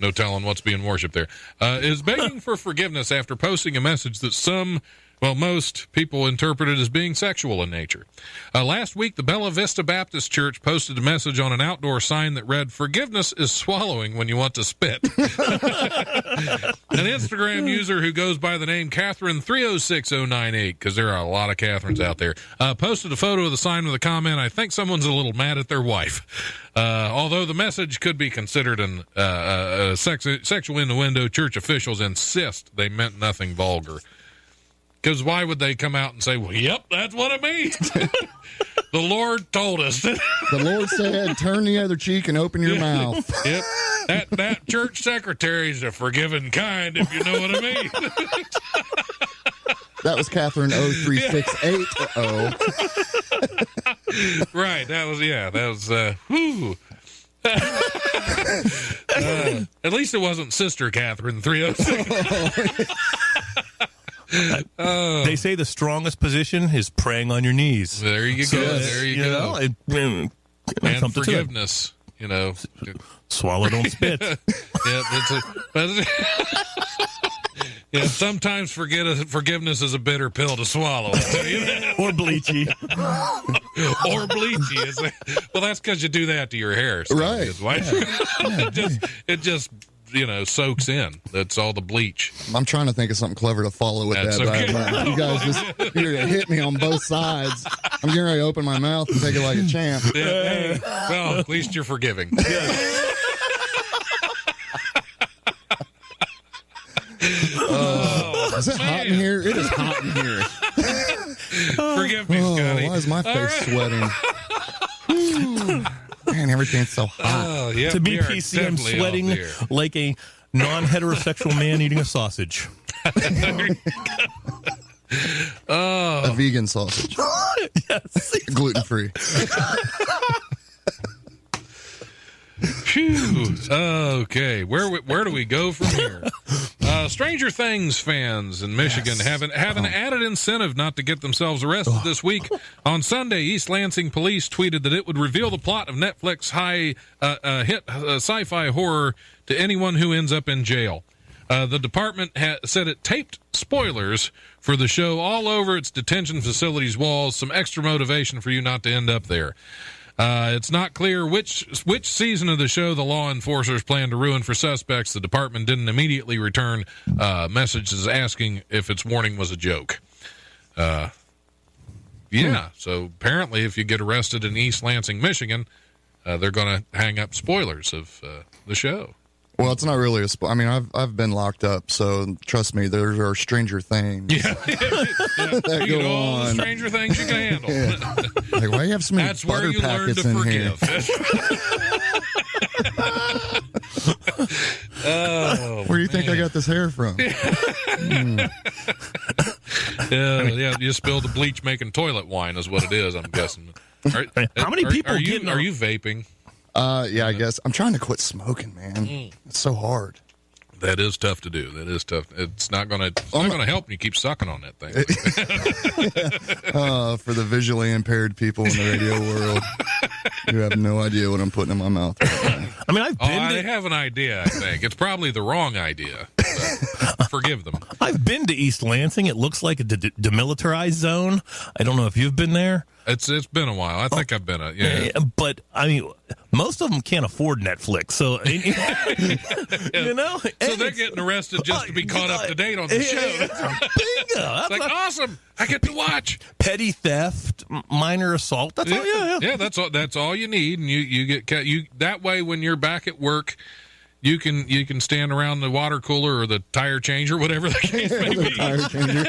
no telling what's being worshipped there. Is begging for forgiveness after posting a message that most people interpreted as being sexual in nature. Last week, the Bella Vista Baptist Church posted a message on an outdoor sign that read, "Forgiveness is swallowing when you want to spit." An Instagram user who goes by the name Catherine306098, because there are a lot of Catherines out there, posted a photo of the sign with a comment, "I think someone's a little mad at their wife." Although the message could be considered sexual innuendo, church officials insist they meant nothing vulgar. Because why would they come out and say, "Well, yep, that's what it means"? The Lord told us. The Lord said, "Turn the other cheek and open your mouth." Yep. That church secretary's a forgiving kind, if you know what I mean. That was Catherine 0368. Right. That was, whew. At least it wasn't Sister Catherine 306. They say the strongest position is praying on your knees. There you go. There you go. And forgiveness. Swallow, don't spit. Sometimes forgiveness is a bitter pill to swallow. I'll tell you that. Or bleachy. Or bleachy. Well, that's because you do that to your hair. Right. It just soaks in. That's all the bleach. I'm trying to think of something clever to follow with That's that. okay. But you guys you're going to hit me on both sides. I'm getting ready to open my mouth and take it like a champ. Yeah, hey, well, at least you're forgiving. Is it hot in here? It is hot in here. Forgive me, Scotty. Why is my face sweating? Man, everything's so hot. To me, PC, I'm sweating like a non-heterosexual man eating a sausage. A vegan sausage. Yes. Gluten-free. Phew. Okay, where do we go from here? Stranger Things fans in Michigan have an added incentive not to get themselves arrested this week. On Sunday, East Lansing police tweeted that it would reveal the plot of Netflix hit sci-fi horror to anyone who ends up in jail. The department said it taped spoilers for the show all over its detention facility's walls, some extra motivation for you not to end up there. It's not clear which season of the show the law enforcers plan to ruin for suspects. The department didn't immediately return messages asking if its warning was a joke. So apparently if you get arrested in East Lansing, Michigan, they're going to hang up spoilers of the show. Well, it's not really a I mean, I've been locked up, so trust me, there are stranger things. Yeah. That You go know all the on. stranger things you can handle. Yeah. Like, why do you have so many That's where butter you learn packets to in here? forgive. Where do you think I got this hair from? Yeah, you spilled the bleach making toilet wine is what it is, I'm guessing. How many people are you vaping? Yeah, I guess. I'm trying to quit smoking, man. It's so hard. That is tough to do. That is tough. It's not gonna help when you keep sucking on that thing. For the visually impaired people in the radio world, you have no idea what I'm putting in my mouth. I mean, I have an idea, I think. It's probably the wrong idea. Forgive them. I've been to East Lansing. It looks like a demilitarized zone. I don't know if you've been there. It's been a while. I think I've been But I mean, most of them can't afford Netflix, so you know. So they're getting arrested just to be caught up to date on the show. It's like, awesome. I get to watch. Petty theft, minor assault. That's all. Yeah. That's all you need, and you get that way when you're back at work. You can stand around the water cooler or the tire changer, whatever the case may be, Tire changer.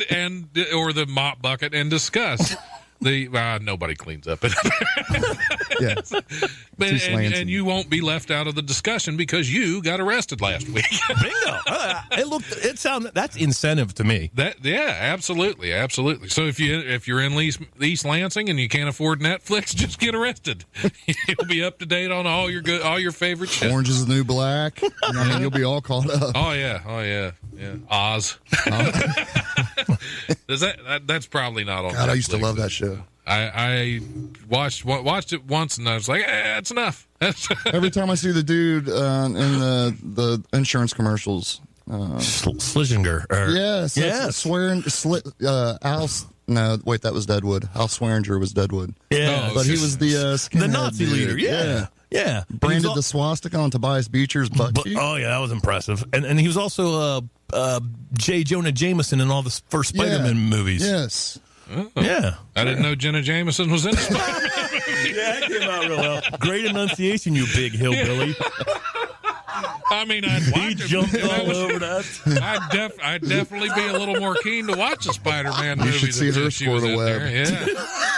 and or the mop bucket, and discuss the nobody cleans up. Yeah. and you won't be left out of the discussion because you got arrested last week. Bingo! That's incentive to me. Absolutely. So if you're in East Lansing and you can't afford Netflix, just get arrested. You'll be up to date on all your favorite shit. Orange is the New Black. I mean, you'll be all caught up. Oh yeah. Oz. That's probably not on. God, Netflix. I used to love that show. I watched it once and I was like, it's enough. Every time I see the dude in the insurance commercials, Schlesinger. Yes. Swearing, no, wait, that was Deadwood. Al Swearinger was Deadwood. Yeah, but he was the skinhead Nazi dude. leader. Yeah. Branded the swastika on Tobias Beecher's butt cheek. Oh yeah, that was impressive. And he was also J. Jonah Jameson in all the first Spider-Man movies. Yes. Oh. Yeah. I didn't know Jenna Jameson was in a Spider-Man movie. Yeah, it came out real well. Great enunciation, you big hillbilly. I mean, I'd watch it. Jumped all over that. I'd definitely be a little more keen to watch a Spider-Man movie. You should see her score the web. Yeah.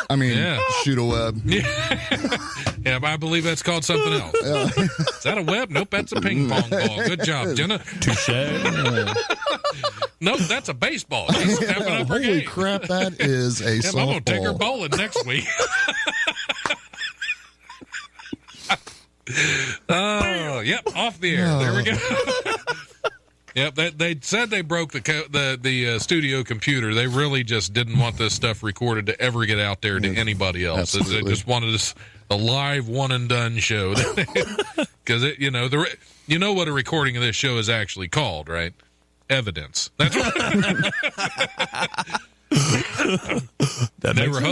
I mean, shoot a web. Yeah, but I believe that's called something else. Is that a web? Nope, that's a ping pong ball. Good job, Jenna. Touche. Nope, that's a baseball. She's stepping up her Holy game. crap, that is a softball. I'm going to take her bowling next week. Oh, yep, off the air. There we go. Yep, they said they broke the studio computer. They really just didn't want this stuff recorded to ever get out there to anybody else. They just wanted a live one and done show. Because you know what a recording of this show is actually called, right? Evidence. That's what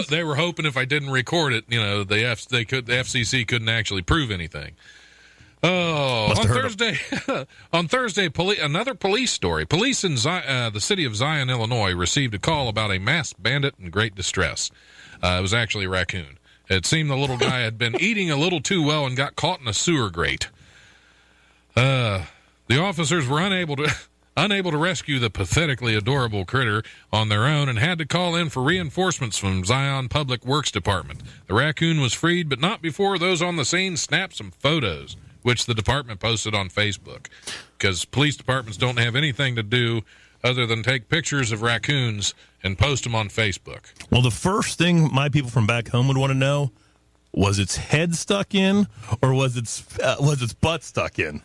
they were hoping if I didn't record it, the FCC couldn't actually prove anything. Oh, on Thursday, another police story. Police in the city of Zion, Illinois, received a call about a masked bandit in great distress. It was actually a raccoon. It seemed the little guy had been eating a little too well and got caught in a sewer grate. The officers were unable to rescue the pathetically adorable critter on their own and had to call in for reinforcements from Zion Public Works Department. The raccoon was freed, but not before those on the scene snapped some photos, which the department posted on Facebook, because police departments don't have anything to do other than take pictures of raccoons and post them on Facebook. Well, the first thing my people from back home would want to know, was its head stuck in or was its butt stuck in?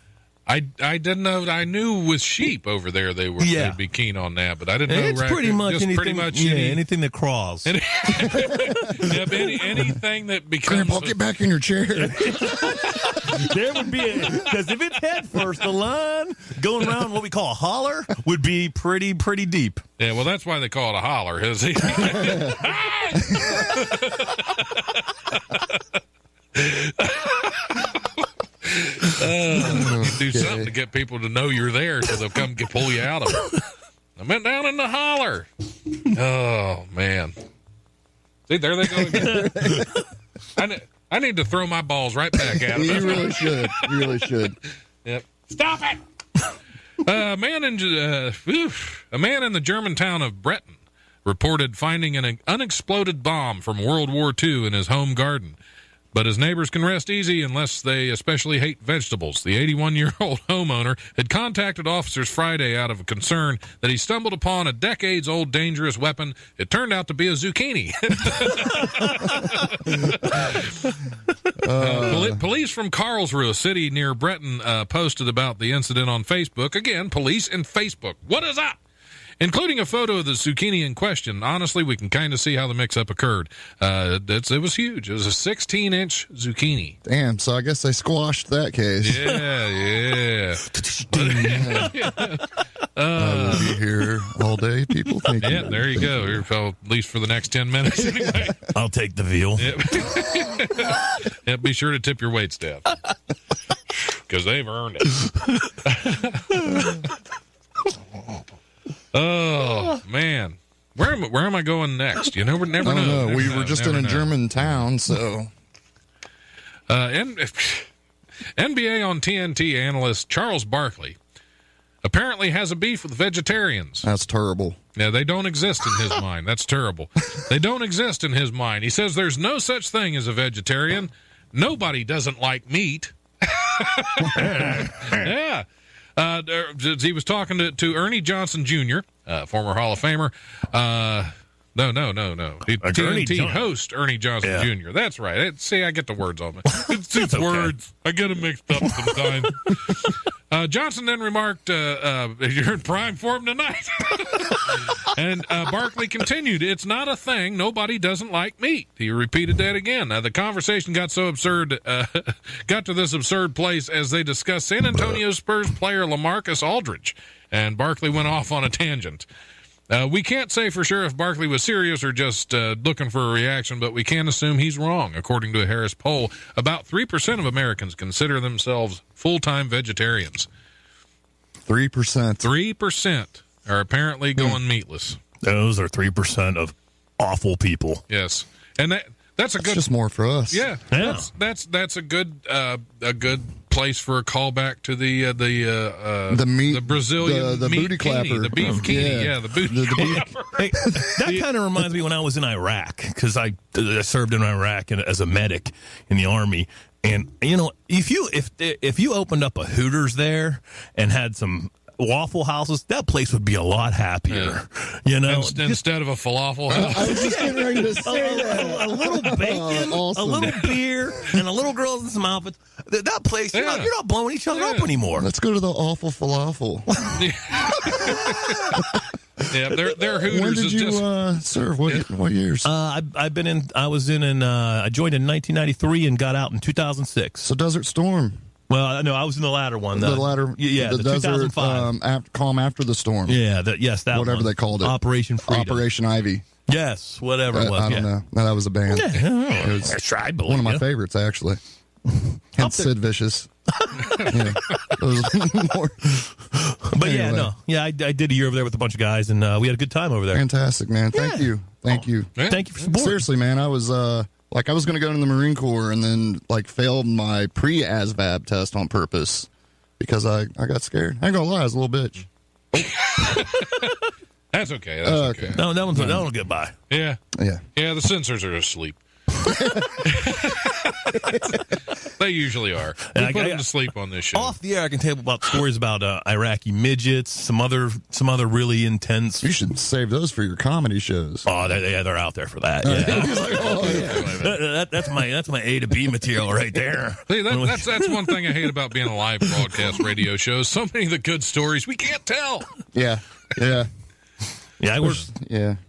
I didn't know. I knew with sheep over there they'd be keen on that, but I didn't know. It's pretty much anything that crawls. Anything that becomes. Grandpa, get back in your chair. There would be because if it's head first, the line going around what we call a holler would be pretty deep. Yeah, well, that's why they call it a holler. Do something to get people to know you're there so they'll come pull you out of it. I went down in the holler. Oh, man. See, there they go again. I need to throw my balls right back at them. You really should. Yep. Stop it! A man in the German town of Breton reported finding an unexploded bomb from World War II in his home garden. But his neighbors can rest easy unless they especially hate vegetables. The 81-year-old homeowner had contacted officers Friday out of a concern that he stumbled upon a decades-old dangerous weapon. It turned out to be a zucchini. Police from Karlsruhe, a city near Breton, posted about the incident on Facebook. Again, police and Facebook. What is up? Including a photo of the zucchini in question. Honestly, we can kind of see how the mix-up occurred. It was huge. It was a 16-inch zucchini. Damn, so I guess they squashed that case. Yeah. I will be here all day, people. Thank you. Yeah, there you go. At least for the next 10 minutes anyway. I'll take the veal. Be sure to tip your wait staff. Because they've earned it. Oh, man. Where am I going next? You never I don't know. We were just in a German town, so. NBA on TNT analyst Charles Barkley apparently has a beef with vegetarians. That's terrible. Yeah, they don't exist in his mind. That's terrible. They don't exist in his mind. He says there's no such thing as a vegetarian. Nobody doesn't like meat. Yeah. He was talking to Ernie Johnson Jr., former Hall of Famer. No. TNT host Ernie Johnson Jr. That's right. See, I get the words on me. It's okay. Words. I get them mixed up sometimes. Johnson then remarked, you're in prime form tonight. And Barkley continued, it's not a thing. Nobody doesn't like meat. He repeated that again. The conversation got so absurd, got to this absurd place as they discussed San Antonio Spurs player LaMarcus Aldridge. And Barkley went off on a tangent. We can't say for sure if Barkley was serious or just looking for a reaction, but we can assume he's wrong. According to a Harris poll, about 3% of Americans consider themselves full-time vegetarians. 3%. 3% are apparently going meatless. Those are 3% of awful people. Yes, and that's a good. It's just more for us. Yeah. That's a good place for a callback to the Brazilian the meat booty clapper, the beef the booty clapper. Hey, that kind of reminds me when I was in Iraq, because I served in Iraq as a medic in the Army. And you know, if you opened up a Hooters there and had some Waffle Houses, that place would be a lot happier. Yeah. You know, instead of a falafel house. I was just getting ready to say that. A little bacon, awesome. A little beer, and a little girl in some outfits. That place, you're not blowing each other up anymore. Let's go to the awful falafel. Yeah, their Hooters. When did you serve? What years? I joined in 1993 and got out in 2006. So Desert Storm. Well, no, I was in the latter one. The latter, yeah, the desert 2005. calm after the storm. Yeah, that whatever one. they called it, Operation Freedom, Operation Ivy. Yes, whatever it was. I don't know. No, that was a band. Yeah, It was one of my favorites, actually. And Sid Vicious. Yeah, more. But anyway. I did a year over there with a bunch of guys, and we had a good time over there. Fantastic, man. Thank you. Thank you for support. Seriously, man, I was I was going to go into the Marine Corps and then failed my pre-ASVAB test on purpose because I got scared. I ain't gonna lie, I was a little bitch. That's okay. That's okay. No, that'll get by. Yeah. Yeah. Yeah, the sensors are asleep. They usually are. We put them to sleep on this show. Off the air, I can tell you about stories about Iraqi midgets, some other really intense. You should save those for your comedy shows. Oh, they're out there for that. Yeah. That's my A to B material right there. See, that's one thing I hate about being a live broadcast radio show. So many of the good stories we can't tell. Yeah. I work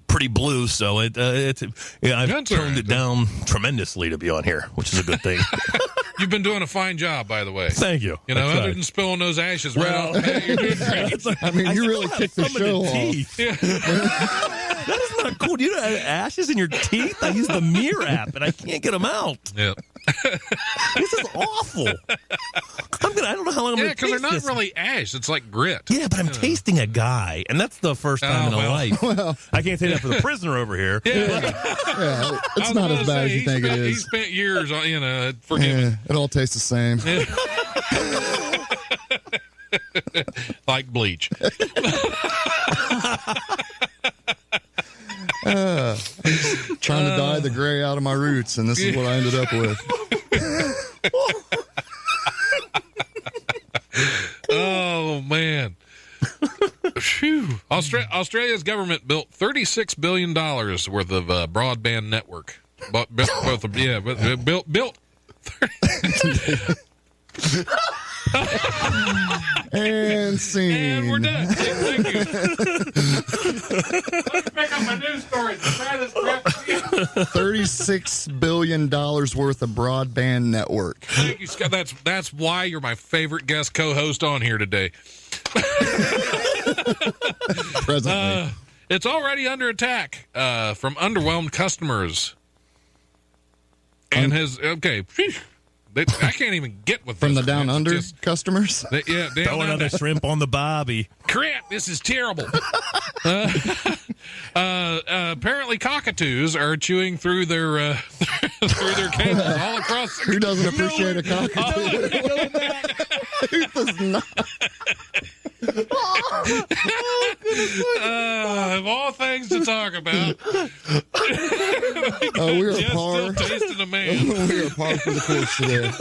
pretty blue, so I've toned it down tremendously to be on here, which is a good thing. You've been doing a fine job, by the way. Thank you. You know, other than spilling those ashes right off the bat, you're doing great. I mean, you really kicked the show off. Yeah. That is not cool. Do you know ashes in your teeth? I use the Mirror app, and I can't get them out. Yeah. This is awful. I don't know how long I'm going to taste because they're not this. really ash. It's like grit. Yeah, but I'm tasting a guy, and that's the first time in a life. Well, I can't say that for the prisoner over here. yeah, it's not as bad as you think it is. He spent years on, forgive me. It all tastes the same. Like bleach. Trying to dye the gray out of my roots, and this is what I ended up with. Oh, man. Phew. Australia's government built $36 billion worth of broadband network. Built. And scene. And we're done. Thank you. Let's pick up my news stories. Try this crap. $36 billion worth of broadband network. Thank you, Scott. That's why you're my favorite guest co-host on here today. Presently. It's already under attack from underwhelmed customers. And I can't even get with From this. the down under Just- customers. Yeah, down Throw under. another shrimp on the bobby. Crap, this is terrible. Apparently, cockatoos are chewing through their through their cages all across. Who doesn't appreciate a cockatoo? Who does not? Of all things to talk about, We are Jess par. still tasting a man. We are par for the course today.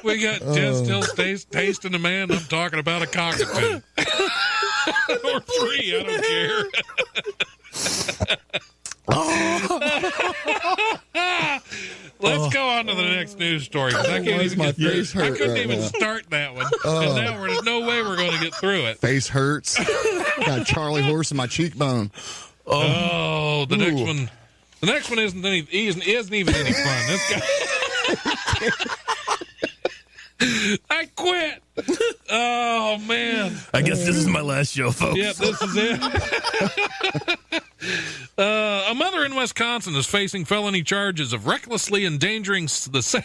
We got Jess still tasting a man. I'm talking about a cockatoo. Or 3, I don't care. Let's go on to the next news story. 'Cause I can't Why is even my get face through it. I hurt couldn't right even now? start that one. And now there's no way we're going to get through it. Face hurts. Got a Charlie horse in my cheekbone. Oh, the next Ooh. one. The next one isn't even any fun. This guy. I quit. Oh man. I guess this is my last show, folks. Yep, this is it. A mother in Wisconsin is facing felony charges of recklessly endangering reckless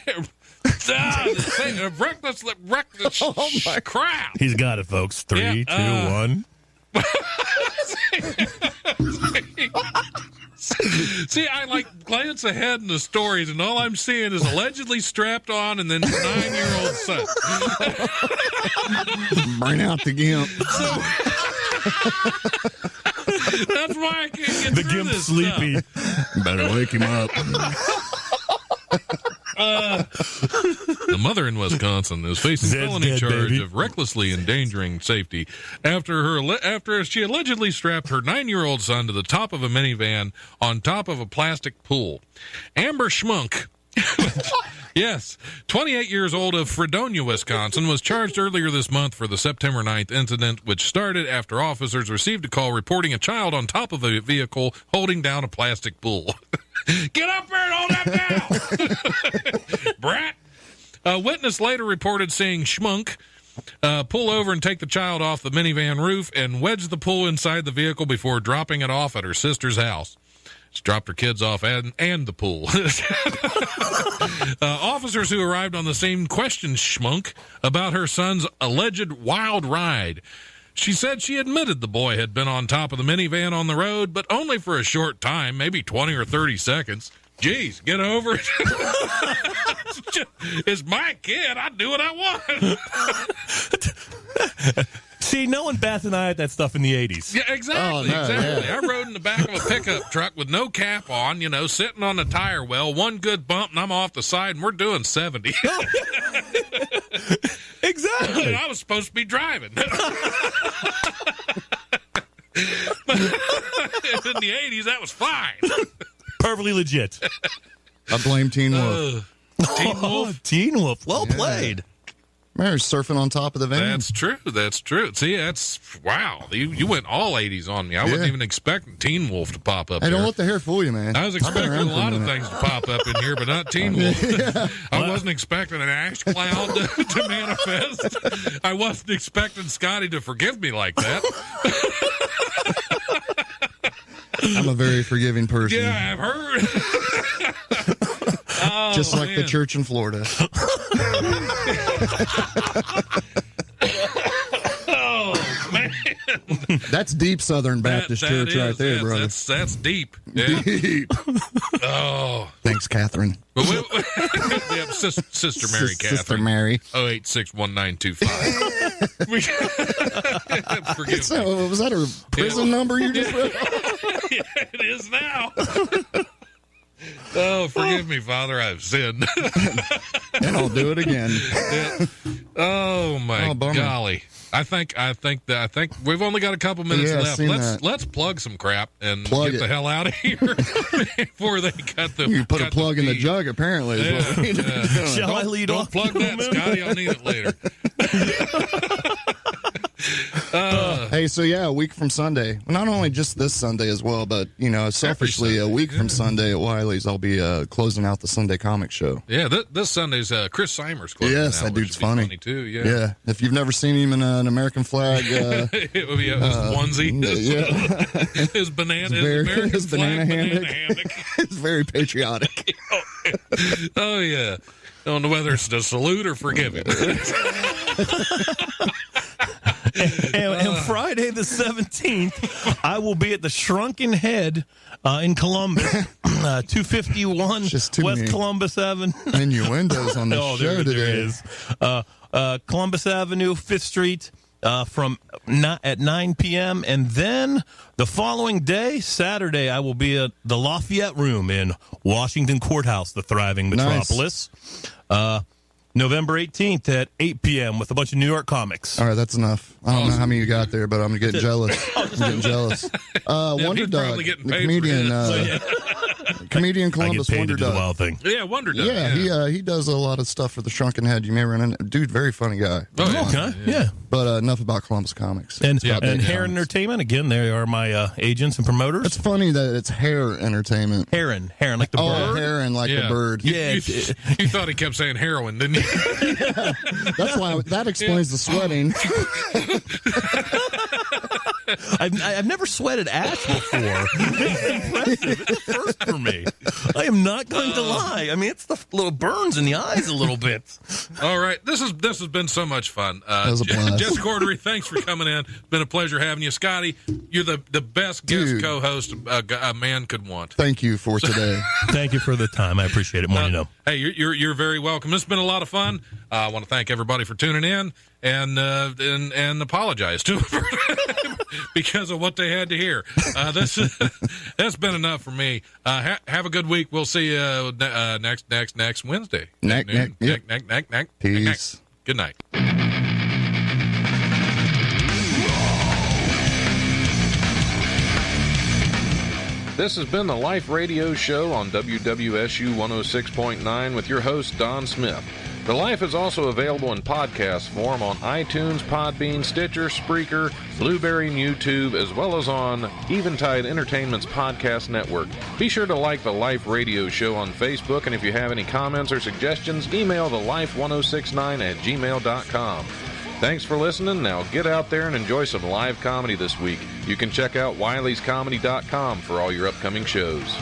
crap. He's got it, folks. 3, Yeah, 2, 1. See, I glance ahead in the stories, and all I'm seeing is allegedly strapped on, and then 9-year-old son. Bring out the gimp. That's why I can't get The through gimp's this sleepy. Better wake him up. The mother in Wisconsin is facing Zed's felony dead, charge baby. of recklessly endangering safety after she allegedly strapped her 9-year-old son to the top of a minivan on top of a plastic pool. Amber Schmunk, yes, 28 years old of Fredonia, Wisconsin, was charged earlier this month for the September 9th incident, which started after officers received a call reporting a child on top of a vehicle holding down a plastic pool. Get up there and hold that down! Brat! A witness later reported seeing Schmunk pull over and take the child off the minivan roof and wedge the pool inside the vehicle before dropping it off at her sister's house. She dropped her kids off and the pool. Officers who arrived on the scene questioned Schmunk about her son's alleged wild ride. She said she admitted the boy had been on top of the minivan on the road, but only for a short time, maybe 20 or 30 seconds. Geez, get over it. It's my kid. I do what I want. See, no one bats an eye at that stuff in the 80s. Yeah, exactly. Oh, no, exactly. yeah. I rode in the back of a pickup truck with no cap on, sitting on the tire well, one good bump, and I'm off the side, and we're doing 70. Exactly. I was supposed to be driving. In the 80s, that was fine. Perfectly legit. I blame Teen Wolf. Teen Wolf. Teen Wolf. Well played. Man, he's surfing on top of the van. That's true. That's true. See, wow. You went all 80s on me. I wasn't Yeah. even expecting Teen Wolf to pop up Hey, here. don't let the hair fool you, man. I was I've been expecting around a for lot of minute. things to pop up in here, but not Teen Wolf. I wasn't expecting an ash cloud to manifest. I wasn't expecting Scotty to forgive me like that. I'm a very forgiving person. Yeah, I've heard. Just like the man. church in Florida. Oh, man. That's deep Southern Baptist That church right is, there, yes, brother. That's deep. Yeah. Deep. Oh. Thanks, Catherine. But yep, Sister Mary Sister Catherine. Mary. 0861925. Forgive me. So, was that her prison number you just read? Yeah, it is now. Oh, forgive me, Father, I've sinned. And I'll do it again. Yeah. Oh my Oh, bummer. golly! I think we've only got a couple minutes Yeah, I've left. seen that. Let's plug some crap and Plug get it. the hell out of here before they cut the. You put a cut plug in the feed. jug, apparently. Is what we need to be doing. Shall I lead Don't off? plug that, Scotty. I'll need it later. Hey, so yeah, a week from Sunday. Not only just this Sunday as well, but selfishly, a week from Sunday at Wiley's, I'll be closing out the Sunday comic show. Yeah, this Sunday's Chris Simers closing Yes, out, that which dude's would be funny. too. Yeah, Yeah, if you've never seen him in an American flag, it would be his onesie, yeah, his banana, very- his American his flag banana banana hammock. hammock. it's very patriotic. Oh yeah. don't know whether it's to salute or forgive him. And Friday the 17th, I will be at the Shrunken Head in Columbus, 251 Just too West many Columbus Avenue. Innuendos on the show there today. is. Columbus Avenue, 5th Street, at 9 p.m. And then the following day, Saturday, I will be at the Lafayette Room in Washington Courthouse, the thriving metropolis. November 18th at 8 p.m. with a bunch of New York comics. All right, that's enough. I don't know how many you got there, but I'm getting jealous. Wonder he's Dog, probably getting the paid comedian, comedian I get Columbus, paid Wonder to do the Dog. wild thing. Yeah, Wonder Dog. Yeah, he does a lot of stuff for the Shrunken Head. You may run into dude, very funny guy. Oh, yeah. Okay, yeah. But enough about Columbus comics. And It's about big Heron comics. Entertainment, again, they are my agents and promoters. It's funny that it's hair entertainment. Heron, like the Oh, bird. Heron, like the bird. Yeah, You thought he kept saying heroin, didn't you? That's why that explains the sweating. I've never sweated ash before. It's impressive. It's a first for me. I am not going to lie. I mean, it's the little burns in the eyes a little bit. All right, this has been so much fun. was a blast. Jess Cordery, thanks for coming in. Been a pleasure having you, Scotty. You're the best guest Dude. co-host a man could want. Thank you for today. Thank you for the time. I appreciate it more than you know. Hey, you're very welcome. This has been a lot of fun. I want to thank everybody for tuning in and apologize to them because of what they had to hear. That's been enough for me. Have a good week. We'll see you next Wednesday. Neck. Peace. Good night. This has been the Life Radio Show on WWSU 106.9 with your host, Don Smith. The Life is also available in podcast form on iTunes, PodBean, Stitcher, Spreaker, Blueberry, and YouTube, as well as on Eventide Entertainment's podcast network. Be sure to like the Life Radio Show on Facebook, and if you have any comments or suggestions, email thelife1069@gmail.com. Thanks for listening. Now get out there and enjoy some live comedy this week. You can check out wileyscomedy.com for all your upcoming shows.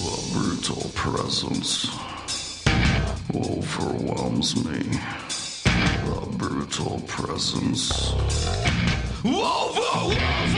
The brutal presence overwhelms me. The brutal presence overwhelms me.